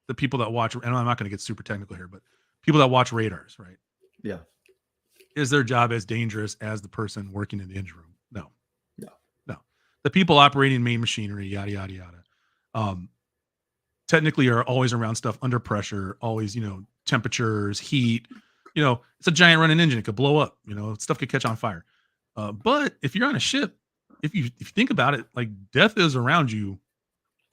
the people that watch, and I'm not going to get super technical here, but people that watch radars, right? Yeah. Is their job as dangerous as the person working in the engine room? No. The people operating main machinery, yada, yada, yada. Technically are always around stuff under pressure, always, temperatures, heat, it's a giant running engine. It could blow up, stuff could catch on fire. But if you're on a ship, if you think about it, like, death is around you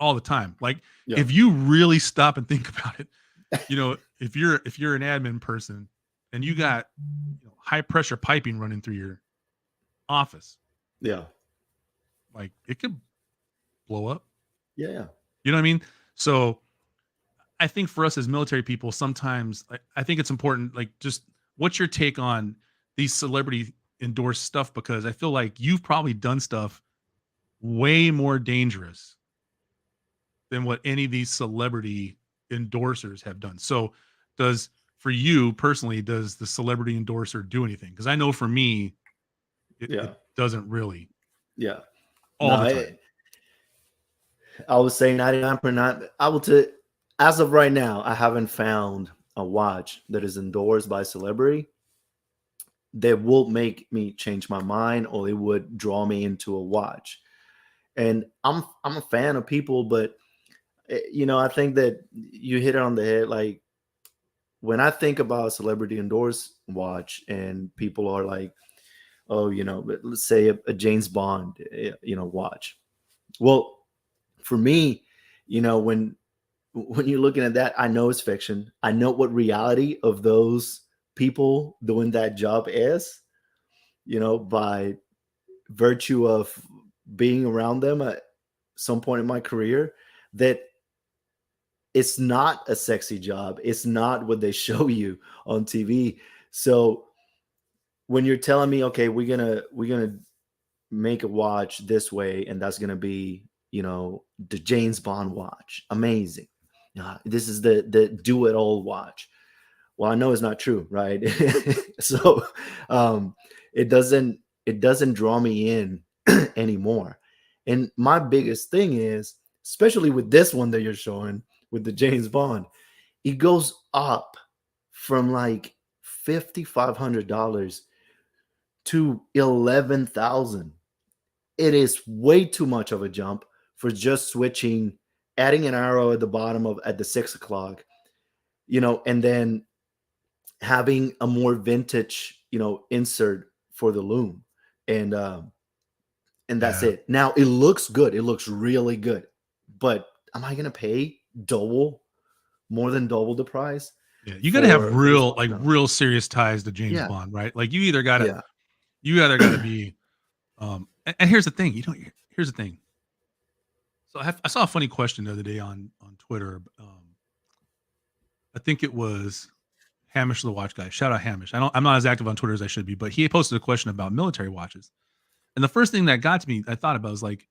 all the time. Like, if you really stop and think about it, if you're an admin person and you got high pressure piping running through your office, like, it could blow up. Yeah. You know what I mean? So I think for us as military people, sometimes I think it's important, like, just what's your take on these celebrity endorsed stuff? Because I feel like you've probably done stuff way more dangerous than what any of these celebrity endorsers have done. So for you personally, does the celebrity endorser do anything? Because I know for me, it doesn't really. Yeah. All the time. I would say 99%. As of right now, I haven't found a watch that is endorsed by celebrity that will make me change my mind, or it would draw me into a watch. And I'm a fan of people, but I think that you hit it on the head. Like, when I think about a celebrity endorsed watch and people are like, oh, let's say a James Bond, watch. Well, for me, when you're looking at that, I know it's fiction. I know what reality of those people doing that job is, by virtue of being around them at some point in my career, that it's not a sexy job. It's not what they show you on TV. So when you're telling me, okay, we're gonna make a watch this way, and that's gonna be, the James Bond watch, amazing. This is the do it all watch. Well, I know it's not true, right? So it doesn't draw me in anymore. And my biggest thing is, especially with this one that you're showing with the James Bond, it goes up from like $5,500 to $11,000. It is way too much of a jump for just switching, adding an arrow at the bottom at the 6 o'clock, and then having a more vintage, insert for the loom. And and that's it. Now it looks good. It looks really good. But am I going to pay more than double the price? Yeah, you got to have real serious ties to James Bond, right? Like you either got to be and here's the thing, here's the thing. So I saw a funny question the other day on Twitter. I think it was Hamish the Watch Guy. Shout out Hamish. I'm not as active on Twitter as I should be, but he posted a question about military watches. And the first thing that got to me, I thought about was like,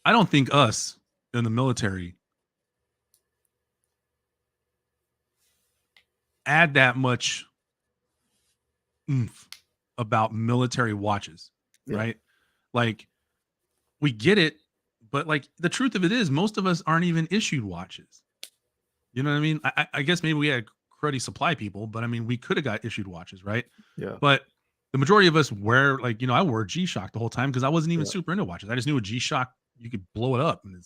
I don't think us in the military add that much oomph about military watches, right? Like we get it, but like the truth of it is most of us aren't even issued watches. You know what I mean? I guess maybe we had cruddy supply people, but I mean, we could have got issued watches, right? Yeah. But the majority of us wear, like, I wore G-Shock the whole time because I wasn't even super into watches. I just knew a G-Shock, you could blow it up. And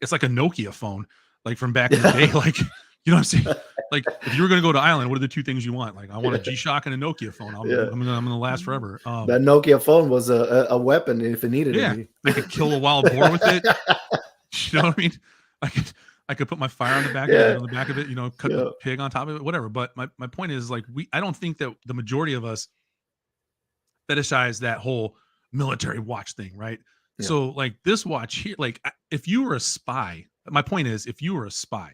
it's like a Nokia phone, like from back in the day. Like, you know what I'm saying? Like, if you were going to go to Ireland, what are the two things you want? Like, I want a G-Shock and a Nokia phone. I'm going to last forever. That Nokia phone was a weapon if it needed it. I could kill a wild boar with it. You know what I mean? I could put my fire on the back of it, cut the pig on top of it, whatever. But my point is, like, I don't think that the majority of us fetishize that whole military watch thing, right? Yeah. So like this watch here, like if you were a spy, my point is, if you were a spy,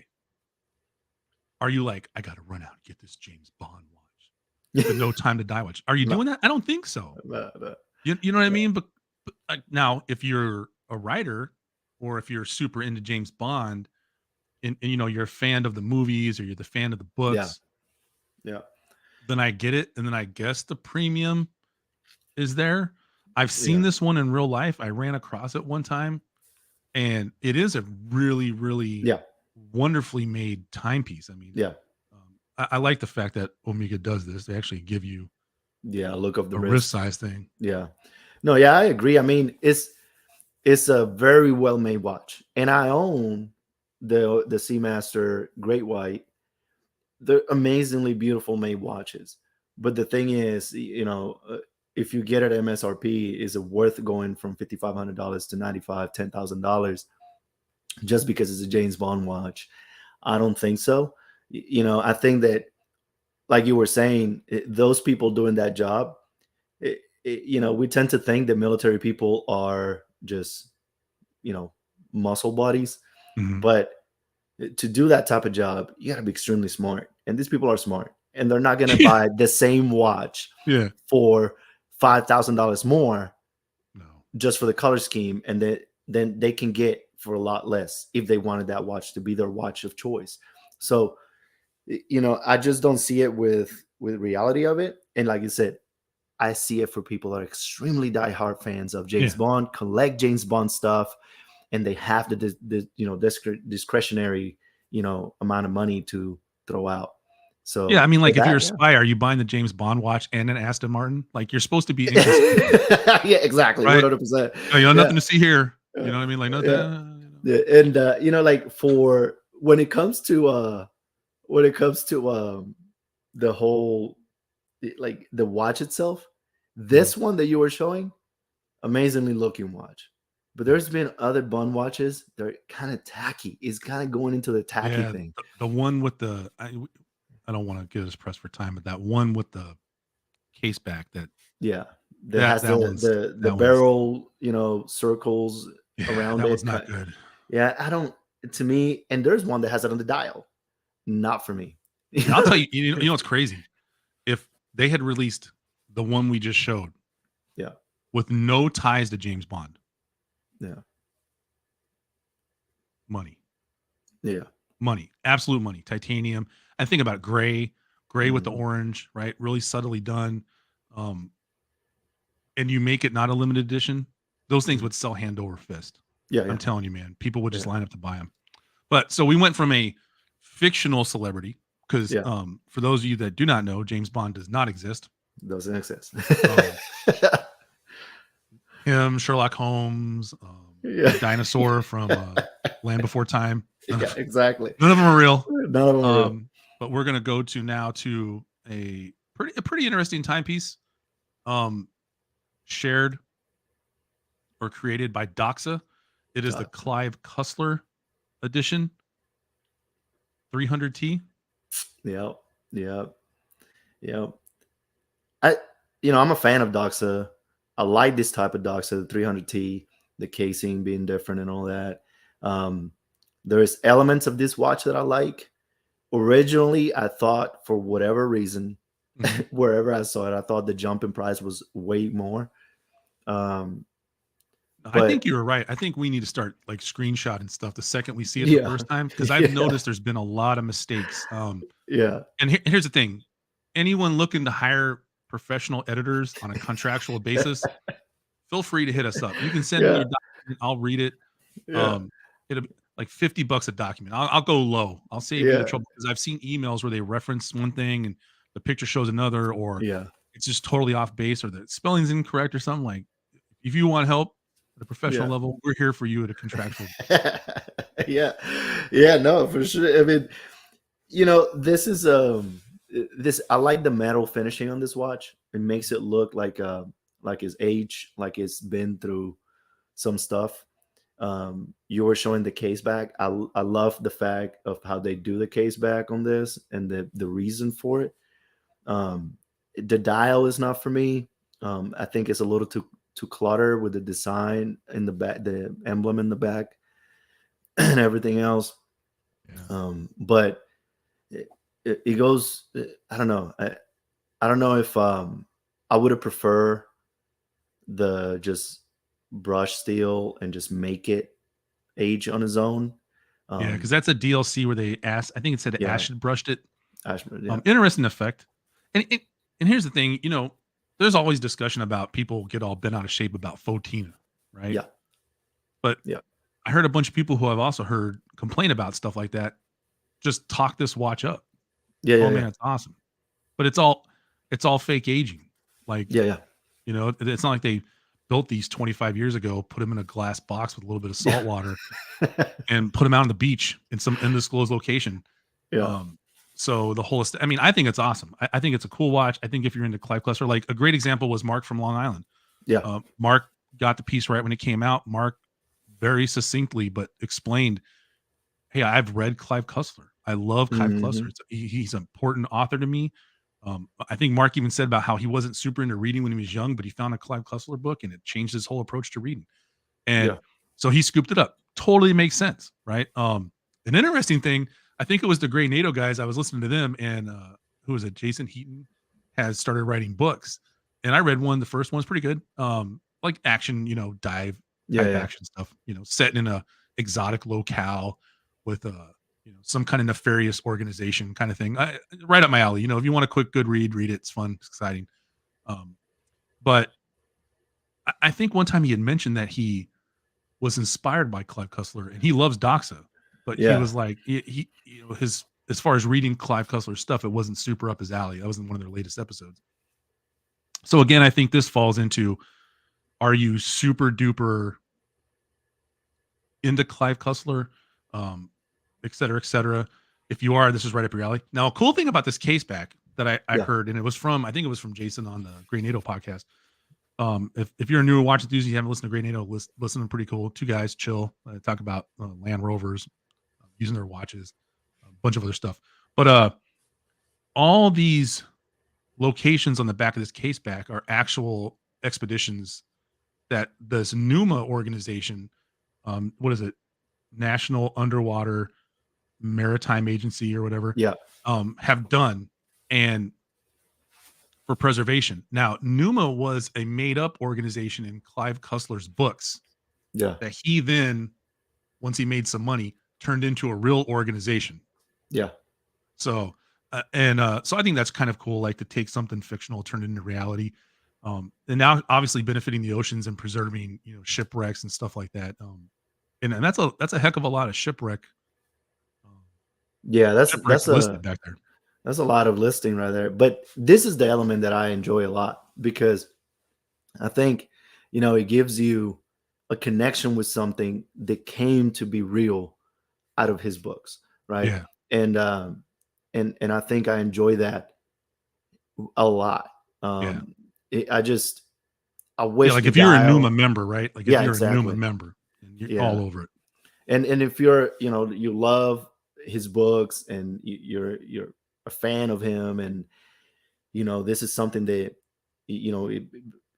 are you like, I got to run out and get this James Bond watch, the No Time to Die watch? Are you doing that? I don't think so. No. You know what I mean? But now if you're a writer or if you're super into James Bond and you're a fan of the movies or you're the fan of the books, then I get it. And then I guess the premium is there. I've seen this one in real life. I ran across it one time, and it is a really, really wonderfully made timepiece. I mean, I like the fact that Omega does this. They actually give you look of the wrist size thing. I agree. I mean, it's a very well made watch, and I own the Seamaster Great White. They're amazingly beautiful made watches, but the thing is, if you get it at MSRP, is it worth going from $5,500 to $95,000, $10,000 just because it's a James Bond watch? I don't think so. I think that, like you were saying, those people doing that job, we tend to think that military people are just, muscle bodies. Mm-hmm. But to do that type of job, you got to be extremely smart. And these people are smart. And they're not going to buy the same watch for $5,000 more just for the color scheme, and then they can get for a lot less if they wanted that watch to be their watch of choice. So, I just don't see it with reality of it. And like you said, I see it for people that are extremely diehard fans of James Bond, collect James Bond stuff, and they have the discretionary amount of money to throw out. So I mean, like if you're a spy, are you buying the James Bond watch and an Aston Martin? Like you're supposed to be interested. Exactly. Right? 100%. You nothing to see here. You know what I mean? Like nothing. And like for when it comes to the whole, like the watch itself, this one that you were showing, amazingly looking watch. But there's been other Bond watches that are kind of tacky. It's kind of going into the tacky thing. The one with the I don't want to get us pressed for time, but that one with the case back that has the barrel, circles around it. That one's not good. I don't. To me, and there's one that has it on the dial. Not for me. I'll tell you. You know what's crazy? If they had released the one we just showed, with no ties to James Bond, money, money, absolute money, titanium. I think about gray with the orange, right? Really subtly done. And you make it not a limited edition, those things would sell hand over fist. I'm telling you, man, people would just line up to buy them. But so we went from a fictional celebrity, because for those of you that do not know, James Bond does not exist. Doesn't exist. Him, Sherlock Holmes, the dinosaur from Land Before Time. Exactly. None of them are real. None of them are real. But we're gonna go to a pretty interesting timepiece. Shared or created by Doxa. It is the Clive Cussler edition, 300T. Yep. I'm a fan of Doxa. I like this type of Doxa, the 300T, the casing being different and all that. There's elements of this watch that I like. Originally, I thought, for whatever reason, wherever I saw it, I thought the jump in price was way more. I think you were right. I think we need to start like screenshotting stuff the second we see it the first time, because I've noticed there's been a lot of mistakes. And here's the thing: anyone looking to hire professional editors on a contractual basis, feel free to hit us up. You can send me your document. I'll read it. It'll be like $50 a document. I'll go low. I'll save you the trouble, because I've seen emails where they reference one thing and the picture shows another, or it's just totally off base, or the spelling's incorrect or something. Like, if you want help at a professional level, we're here for you at a contractual. No, for sure. I mean, this is I like the metal finishing on this watch. It makes it look like it's aged, like it's been through some stuff. You were showing the case back. I love the fact of how they do the case back on this and the reason for it. The dial is not for me. I think it's a little too cluttered with the design in the back, the emblem in the back, and everything else. But it goes. I don't know. I don't know if I would have preferred the just brush steel and just make it age on his own. Because that's a DLC where they asked. I think it said acid brushed it. Interesting effect. And here's the thing. There's always discussion about people get all bent out of shape about Fotina, right? Yeah. But I heard a bunch of people who I've also heard complain about stuff like that just talk this watch up. Man, it's awesome. But it's all fake aging. Like, it's not like they built these 25 years ago, put them in a glass box with a little bit of salt water and put them out on the beach in some undisclosed location. So the whole, I think it's awesome. I think it's a cool watch. I think if you're into Clive Cussler, like a great example was Mark from Long Island. Mark got the piece right when it came out. Mark very succinctly, but explained, hey, I've read Clive Cussler. I love Clive Cussler. He's an important author to me. I think Mark even said about how he wasn't super into reading when he was young, but he found a Clive Cussler book and it changed his whole approach to reading. And so he scooped it up. Totally makes sense, right? An interesting thing, I think it was the Grey NATO guys. I was listening to them, and who was it? Jason Heaton has started writing books, and I read one. The first one's pretty good, like action, dive type action stuff. Set in a exotic locale with some kind of nefarious organization kind of thing. Right up my alley. If you want a quick good read it. It's fun, it's exciting. But I think one time he had mentioned that he was inspired by Clive Cussler, and he loves Doxa. But he was like, he his as far as reading Clive Cussler's stuff, it wasn't super up his alley. That wasn't one of their latest episodes. So again, I think this falls into, are you super duper into Clive Cussler, et cetera, et cetera? If you are, this is right up your alley. Now, a cool thing about this case back that I heard, and I think it was from Jason on the Grey NATO podcast. If you're a newer watch enthusiast, you haven't listened to Grey NATO, listen to pretty cool. Two guys chill, talk about Land Rovers, using their watches, a bunch of other stuff. But all these locations on the back of this case back are actual expeditions that this NUMA organization, what is it? National Underwater Maritime Agency or whatever, have done, and for preservation. Now, NUMA was a made-up organization in Clive Cussler's books. That he then, once he made some money, turned into a real organization. So so I think that's kind of cool, like to take something fictional, turn it into reality. And now obviously benefiting the oceans and preserving, shipwrecks and stuff like that. And that's a heck of a lot of shipwreck. That's listed back there. That's a lot of listing right there. But this is the element that I enjoy a lot, because I think, it gives you a connection with something that came to be real out of his books, right? And I think I enjoy that a lot. I wish like if you're a Numa member, right? Like if you're a Numa exactly. member, and you're all over it. And if you're, you love his books and you're a fan of him, and this is something that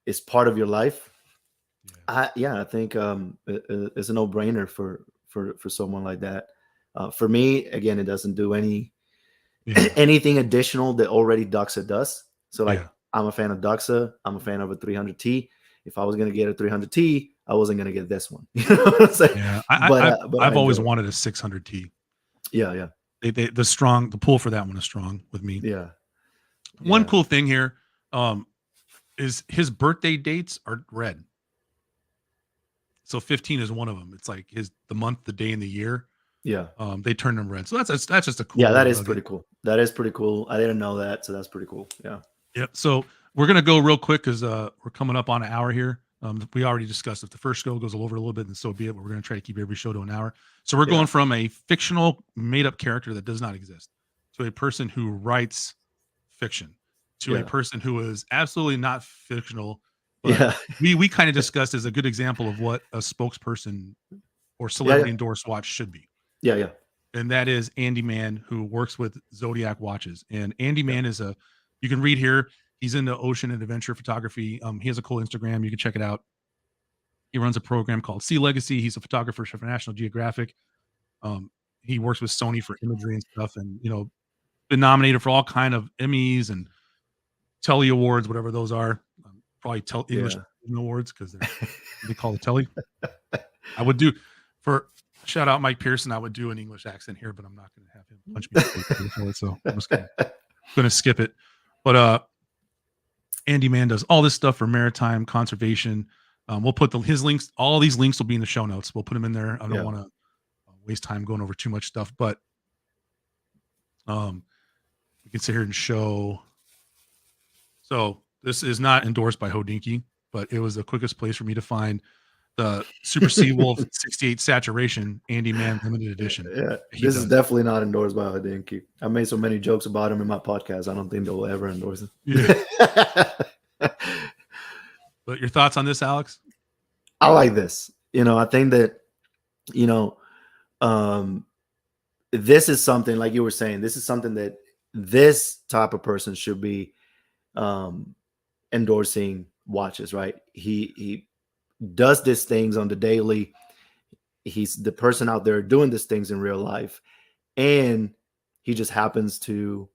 is part of your life. I think it's a no-brainer for someone like that. For me, again, it doesn't do anything additional that already Doxa does. So like, I'm a fan of Doxa. I'm a fan of a 300T. If I was going to get a 300T, I wasn't going to get this one. I've always wanted a 600T. Yeah. The pull for that one is strong with me. Yeah. One cool thing here is his birthday dates are red. So 15 is one of them. It's like the month, the day, and the year. Yeah. They turn them red. So that's just a cool. Yeah, that is pretty cool. That is pretty cool. I didn't know that, so that's pretty cool. Yeah. Yeah. So we're gonna go real quick because we're coming up on an hour here. We already discussed if the first show goes over a little bit, then so be it. But we're gonna try to keep every show to an hour. So we're going from a fictional, made-up character that does not exist to a person who writes fiction to a person who is absolutely not fictional. But we kind of discussed as a good example of what a spokesperson or celebrity-endorsed watch should be. Yeah. And that is Andy Mann, who works with Zodiac watches. And Andy Mann is you can read here, he's into ocean and adventure photography. He has a cool Instagram. You can check it out. He runs a program called Sea Legacy. He's a photographer for National Geographic. He works with Sony for imagery and stuff, and been nominated for all kind of Emmys and Telly Awards, whatever those are. Probably English awards because they call it Telly. I would do for shout out Mike Pearson. I would do an English accent here, but I'm not going to have him punch me. So I'm just going to skip it. But Andy Mann does all this stuff for maritime conservation. We'll put his links. All these links will be in the show notes. We'll put them in there. I don't want to waste time going over too much stuff, but we can sit here and show. So this is not endorsed by Hodinkee, but it was the quickest place for me to find the Super Seawolf 68 Saturation Andy Mann limited edition. Yeah, this is definitely not endorsed by Hodinkee. I made so many jokes about him in my podcast. I don't think they'll ever endorse him. Yeah. But your thoughts on this, Alex? I like this. I think that, this is something, like you were saying, this is something that this type of person should be endorsing watches, right? He does these things on the daily. He's the person out there doing these things in real life, and he just happens to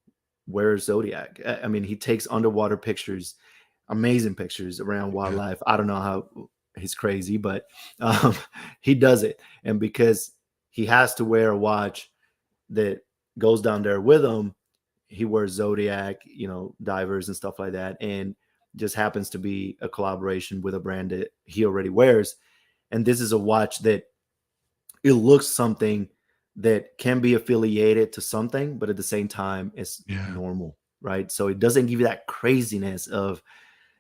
wear Zodiac. I mean, he takes underwater pictures, amazing pictures around wildlife. I don't know how he's crazy, but he does it. And because he has to wear a watch that goes down there with him, he wears Zodiac, divers and stuff like that. And just happens to be a collaboration with a brand that he already wears. And this is a watch that it looks something that can be affiliated to something, but at the same time, it's normal, right? So it doesn't give you that craziness of,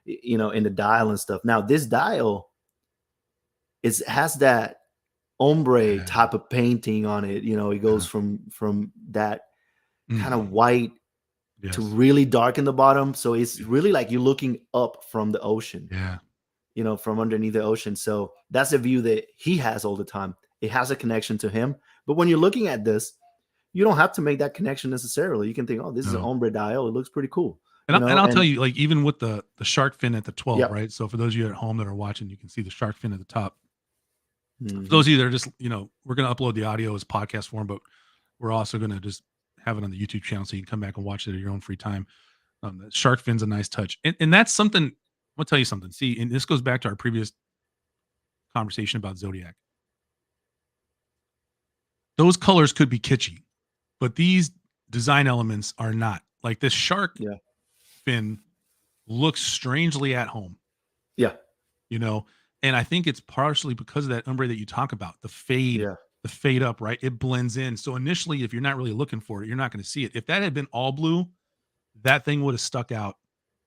in the dial and stuff. Now, this dial has that ombre type of painting on it. It goes from that kind of white to really dark in the bottom. So it's really like you're looking up from the ocean, from underneath the ocean. So that's a view that he has all the time. It has a connection to him. But when you're looking at this, you don't have to make that connection necessarily. You can think, oh, this is an ombre dial. It looks pretty cool. And I'll tell you, like, even with the shark fin at the 12, right? So for those of you at home that are watching, you can see the shark fin at the top. For those of you that are just, we're going to upload the audio as podcast form, but we're also going to just have it on the YouTube channel so you can come back and watch it at your own free time. The shark fin's a nice touch. And that's something, I'm going to tell you something. See, and this goes back to our previous conversation about Zodiac. Those colors could be kitschy, but these design elements are not. Like this shark fin looks strangely at home. Yeah. And I think it's partially because of that ombre that you talk about, the fade up, right? It blends in. So initially, if you're not really looking for it, you're not going to see it. If that had been all blue, that thing would have stuck out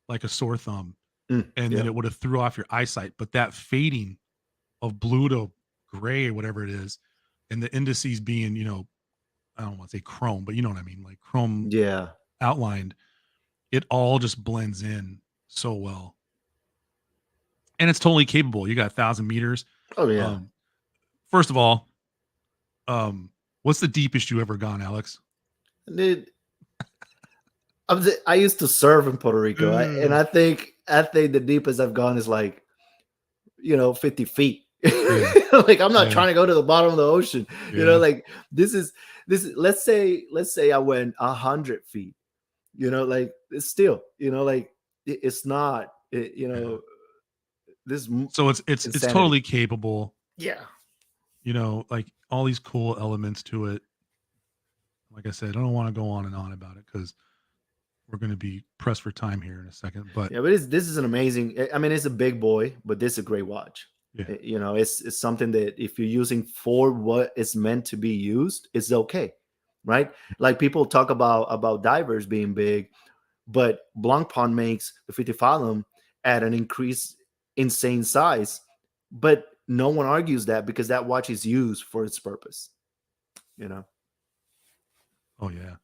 like a sore thumb, and then it would have threw off your eyesight. But that fading of blue to gray or whatever it is, and the indices being, I don't want to say chrome, but you know what I mean? Like chrome outlined, it all just blends in so well. and it's totally capable. You got 1,000 meters. Oh yeah. First of all, what's the deepest you ever gone, Alex? Dude, I used to surf in Puerto Rico, and I think the deepest I've gone is like, 50 feet. Yeah. Like, I'm not trying to go to the bottom of the ocean. Like this is let's say I went 100 feet. Like, it's still, like, it's not. This. So it's totally capable. Yeah. Like all these cool elements to it. Like I said, I don't want to go on and on about it because we're going to be pressed for time here in a second. But yeah, but this is an amazing. I mean, it's a big boy, but this is a great watch. Yeah. It's something that if you're using for what it's meant to be used, it's okay, right? Like, people talk about divers being big, but Blancpain makes the 50 fathom at an increased insane size, but no one argues that because that watch is used for its purpose. Oh yeah.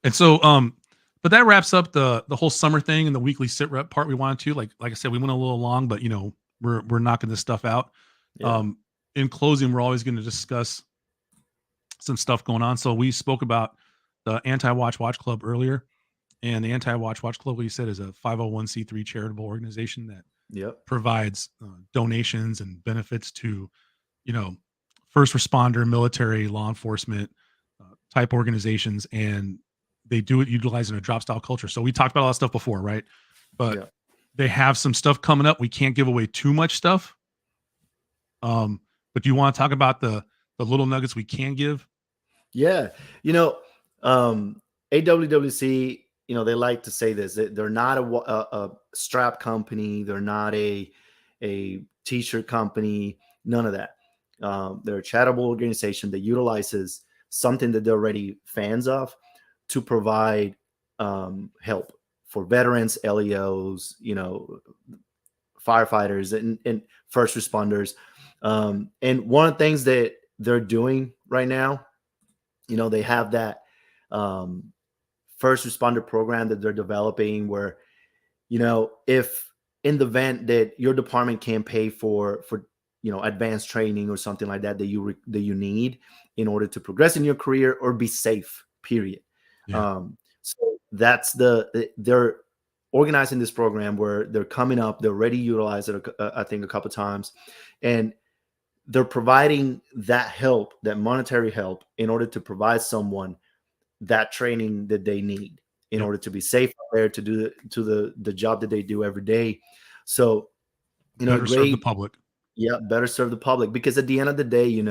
And so but that wraps up the whole summer thing and the weekly sit rep part we wanted to. Like I said, we went a little long, but we're knocking this stuff out. Yeah. In closing, we're always going to discuss some stuff going on. So we spoke about the Anti-Watch Watch Club earlier, and the Anti-Watch Watch Club, we said, is a 501c3 charitable organization that provides donations and benefits to, first responder, military, law enforcement type organizations, and they do it utilizing a drop style culture. So we talked about all that stuff before, right? But they have some stuff coming up. We can't give away too much stuff. But do you want to talk about the little nuggets we can give? Yeah. AWWC, they like to say this. They're not a strap company. They're not a t-shirt company. None of that. They're a charitable organization that utilizes something that they're already fans of to provide help for veterans, LEOs, firefighters, and first responders. And one of the things that they're doing right now, they have that first responder program that they're developing where, if in the event that your department can't pay for advanced training or something like that you need in order to progress in your career or be safe, period. Yeah. So that's they're organizing this program where they're coming up, they're already utilized it, I think, a couple of times, and they're providing that help, that monetary help, in order to provide someone that training that they need in order to be safe out there, to do the job that they do every day. So, better serve the public. Yeah, better serve the public, because at the end of the day,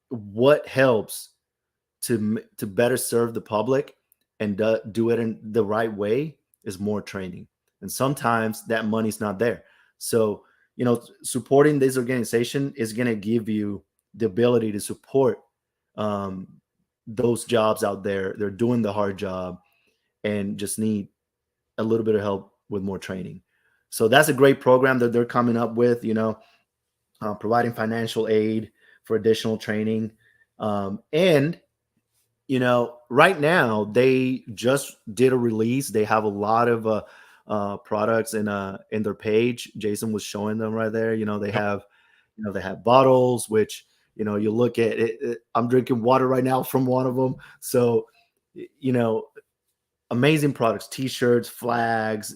what helps to better serve the public and do it in the right way is more training. And sometimes that money's not there. So, supporting this organization is going to give you the ability to support those jobs out there. They're doing the hard job and just need a little bit of help with more training. So that's a great program that they're coming up with, providing financial aid for additional training. And right now they just did a release. They have a lot of products in their page. Jason was showing them right there. They have bottles, which, you look at it. I'm drinking water right now from one of them. So, amazing products, t-shirts, flags,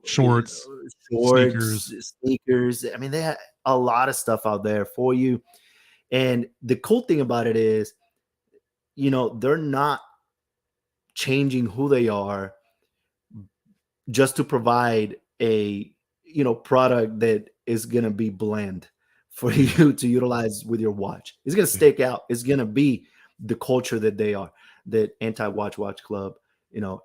shorts, sneakers. I mean, they have a lot of stuff out there for you. And the cool thing about it is, they're not changing who they are just to provide a, product that is going to be bland for you to utilize with your watch. It's going to stick out. It's going to be the culture that they are, that Anti-Watch Club,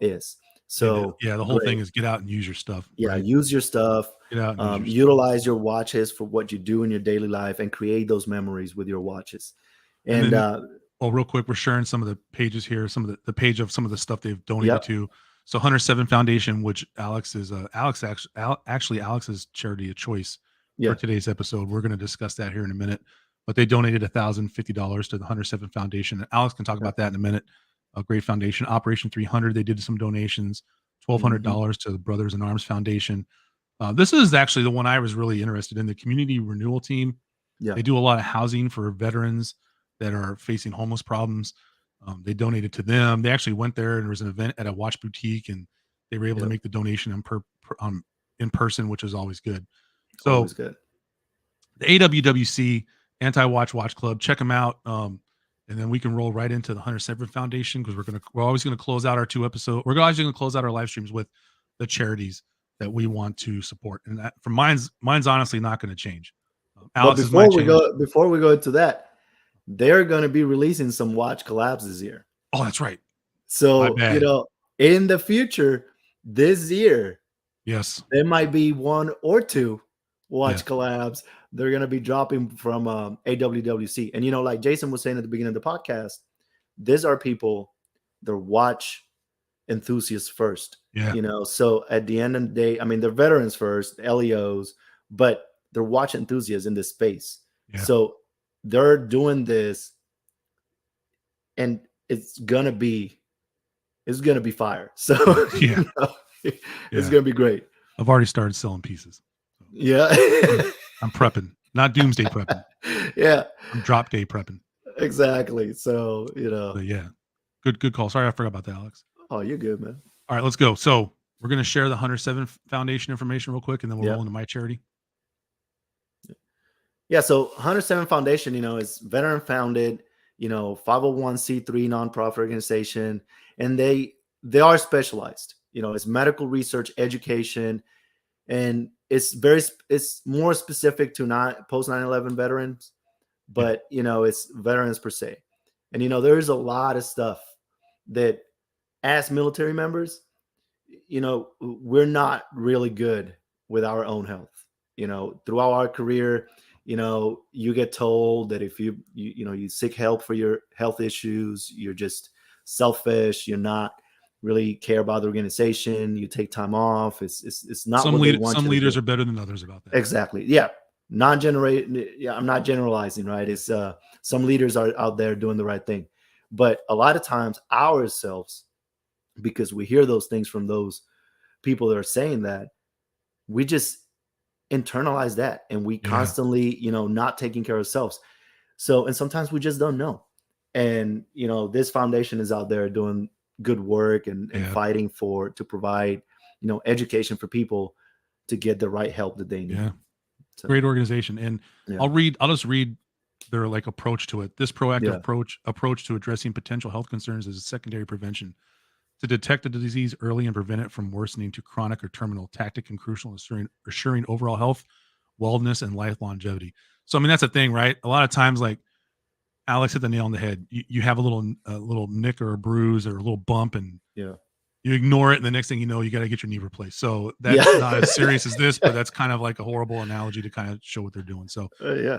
is. So the whole thing is get out and use your stuff. Yeah. Right? Use your stuff. Get out and utilize your watches for what you do in your daily life and create those memories with your watches. And real quick, we're sharing some of the pages here, some of the page of some of the stuff they've donated to. So 107 Foundation, which Alex is Alex's charity of choice for today's episode. We're going to discuss that here in a minute, but they donated $1,050 to the 107 Foundation. And Alex can talk about that in a minute. A great foundation. Operation 300, they did some donations. $1,200 to the Brothers in Arms Foundation. This is actually the one I was really interested in, the community renewal team. Yeah. They do a lot of housing for veterans that are facing homeless problems. They donated to them. They actually went there, and there was an event at a watch boutique, and they were able to make the donation in person, which is always good. So always good. The AWWC Anti-Watch Watch Club, check them out. And then we can roll right into the Hunter Severin Foundation, because we're always going to close out our 2 episodes. We're always going to close out our live streams with the charities that we want to support, and that for mine's honestly not going to change. Alex, but before we go into that, they're going to be releasing some watch collabs this year. Oh, that's right. So in the future, this year, yes, there might be 1 or 2 watch collabs. They're going to be dropping from AWWC. And, like Jason was saying at the beginning of the podcast, these are people, they're watch enthusiasts first. Yeah. So at the end of the day, I mean, they're veterans first, LEOs, but they're watch enthusiasts in this space. Yeah. So they're doing this, and it's going to be fire. So it's going to be great. I've already started selling pieces. So. Yeah. I'm prepping, not doomsday prepping. Yeah. I'm drop day prepping. Exactly. So, But yeah. Good call. Sorry, I forgot about that, Alex. Oh, you're good, man. All right, let's go. So we're going to share the Hunter Severin Foundation information real quick, and then we'll roll into my charity. Yeah. So Hunter Severin Foundation, is veteran founded, 501c3 nonprofit organization, and they are specialized. It's medical research, education, and it's more specific to not post 9/11 veterans, but it's veterans per se. And there's a lot of stuff that as military members, we're not really good with our own health. Throughout our career, you get told that if you seek help for your health issues, you're just selfish. You're not really care about the organization. You take time off. It's not some leaders are better than others about that. Exactly. Yeah. I'm not generalizing, right? It's some leaders are out there doing the right thing, but a lot of times ourselves, because we hear those things from those people that are saying that, we just internalize that, and we constantly, not taking care of ourselves. So, and sometimes we just don't know. And, this foundation is out there doing good work and fighting to provide, education for people to get the right help that they need. Yeah. So, great organization. And I'll just read their approach to it. This proactive approach to addressing potential health concerns is a secondary prevention. To detect the disease early and prevent it from worsening to chronic or terminal, tactic and crucial in assuring overall health, wellness, and life longevity. So, I mean, that's the thing, right? A lot of times, like Alex hit the nail on the head. You have a little nick or a bruise or a little bump, and you ignore it, and the next thing you know, you got to get your knee replaced. So that's not as serious as this, but that's kind of like a horrible analogy to kind of show what they're doing. So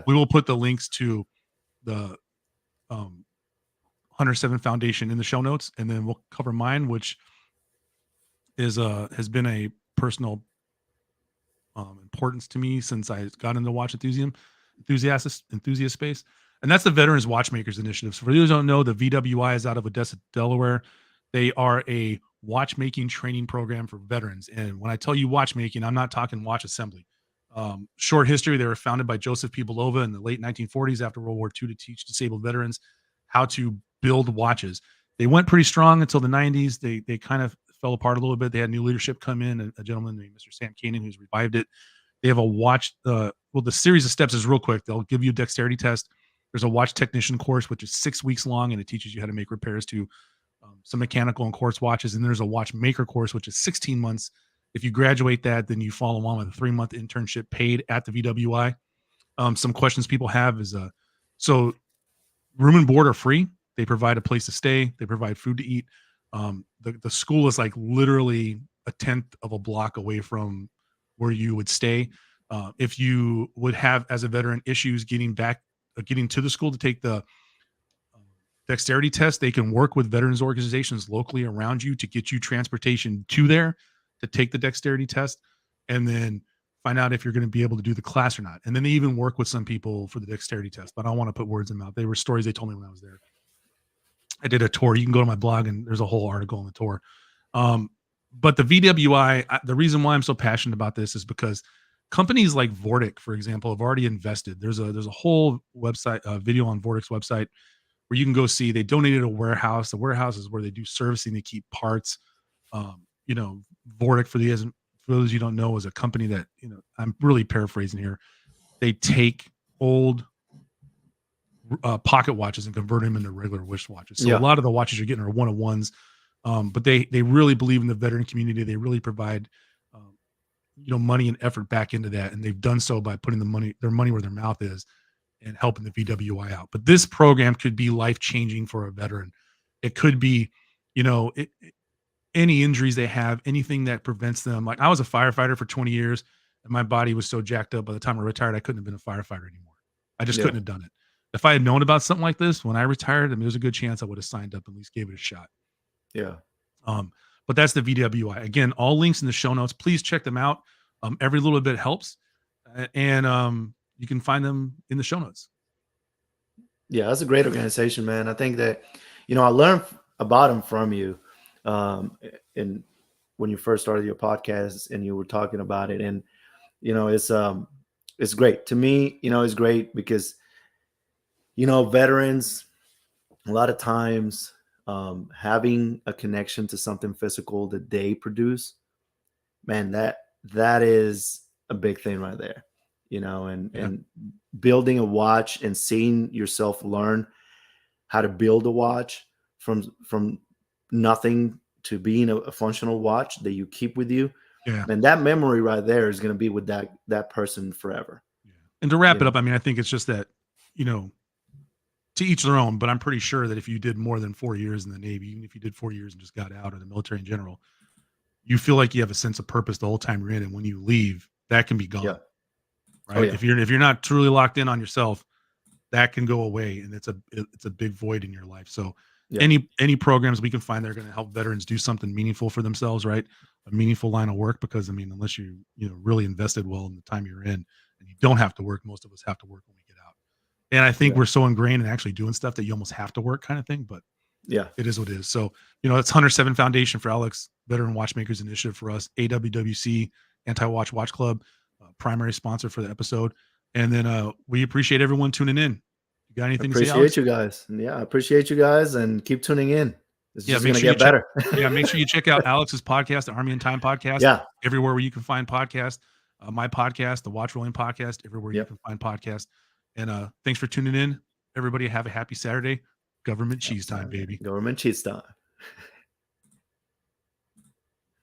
we will put the links to the Hunter Severin Foundation in the show notes, and then we'll cover mine, which is has been a personal importance to me since I got into watch enthusiast space, and that's the Veterans Watchmakers Initiative. So for those who don't know, the VWI is out of Odessa, Delaware. They are a watchmaking training program for veterans, and when I tell you watchmaking, I'm not talking watch assembly. Short history: they were founded by Joseph P. Belova in the late 1940s after World War II to teach disabled veterans how to build watches. They went pretty strong until the 90s. They kind of fell apart a little bit. They had new leadership come in, a gentleman named Mr. Sam Kanan, who's revived it. They have a watch. The series of steps is real quick. They'll give you a dexterity test. There's a watch technician course, which is 6 weeks long, and it teaches you how to make repairs to some mechanical and quartz watches. And there's a watchmaker course, which is 16 months. If you graduate that, then you follow on with a 3-month internship paid at the VWI. Some questions people have is, so room and board are free. They provide a place to stay. They provide food to eat. The school is like literally a 10th of a block away from where you would stay. If you would have, as a veteran, issues getting to the school to take the dexterity test, they can work with veterans organizations locally around you to get you transportation to there to take the dexterity test, and then find out if you're going to be able to do the class or not. And then they even work with some people for the dexterity test, but I don't want to put words in their mouth. They were stories they told me when I was there. I did a tour. You can go to my blog, and there's a whole article on the tour. But the VWI, the reason why I'm so passionate about this is because companies like Vortic, for example, have already invested. There's a whole website, video on Vortic's website where you can go see. They donated a warehouse. The warehouse is where they do servicing. They keep parts. Vortic, for those you don't know, is a company that, I'm really paraphrasing here. They take old pocket watches and convert them into regular wrist watches. So a lot of the watches you're getting are one-of-ones. But they really believe in the veteran community. They really provide, money and effort back into that. And they've done so by putting their money where their mouth is and helping the VWI out. But this program could be life-changing for a veteran. It could be, any injuries they have, anything that prevents them. Like, I was a firefighter for 20 years and my body was so jacked up by the time I retired, I couldn't have been a firefighter anymore. I just couldn't have done it. If I had known about something like this when I retired, there's a good chance I would have signed up and at least gave it a shot. Yeah. But that's the VWI. Again, all links in the show notes. Please check them out. Every little bit helps. And you can find them in the show notes. Yeah, that's a great organization, man. I think that, I learned about them from you. And when you first started your podcast and you were talking about it, and, it's great to me, it's great because, veterans, a lot of times, having a connection to something physical that they produce, man, that is a big thing right there, and building a watch and seeing yourself learn how to build a watch from nothing to being a functional watch that you keep with you. Yeah. And that memory right there is going to be with that person forever. Yeah. And to wrap it up, I mean, I think it's just that, to each their own, but I'm pretty sure that if you did more than 4 years in the Navy, even if you did 4 years and just got out, or the military in general, you feel like you have a sense of purpose the whole time you're in. And when you leave, that can be gone. Yeah. Right. Oh, yeah. If you're not truly locked in on yourself, that can go away. And it's a big void in your life. So any programs we can find that are going to help veterans do something meaningful for themselves, right? A meaningful line of work, because unless you really invested well in the time you're in, and you don't have to work, most of us have to work when we get out. And I think we're so ingrained in actually doing stuff that you almost have to work, kind of thing. But it is what it is. So, it's 107 Foundation for Alex, Veteran Watchmakers Initiative for us, AWWC, Anti-Watch Watch Club, primary sponsor for the episode. And then we appreciate everyone tuning in. You got anything to say, Alex? Appreciate you guys. Yeah, I appreciate you guys, and keep tuning in. It's just going to get better. better. Make sure you check out Alex's podcast, the Army and Time podcast. Yeah. Everywhere where you can find podcasts. My podcast, the WatchRolling Podcast, everywhere you can find podcasts. And thanks for tuning in. Everybody have a happy Saturday. Government cheese time, baby. Government cheese time.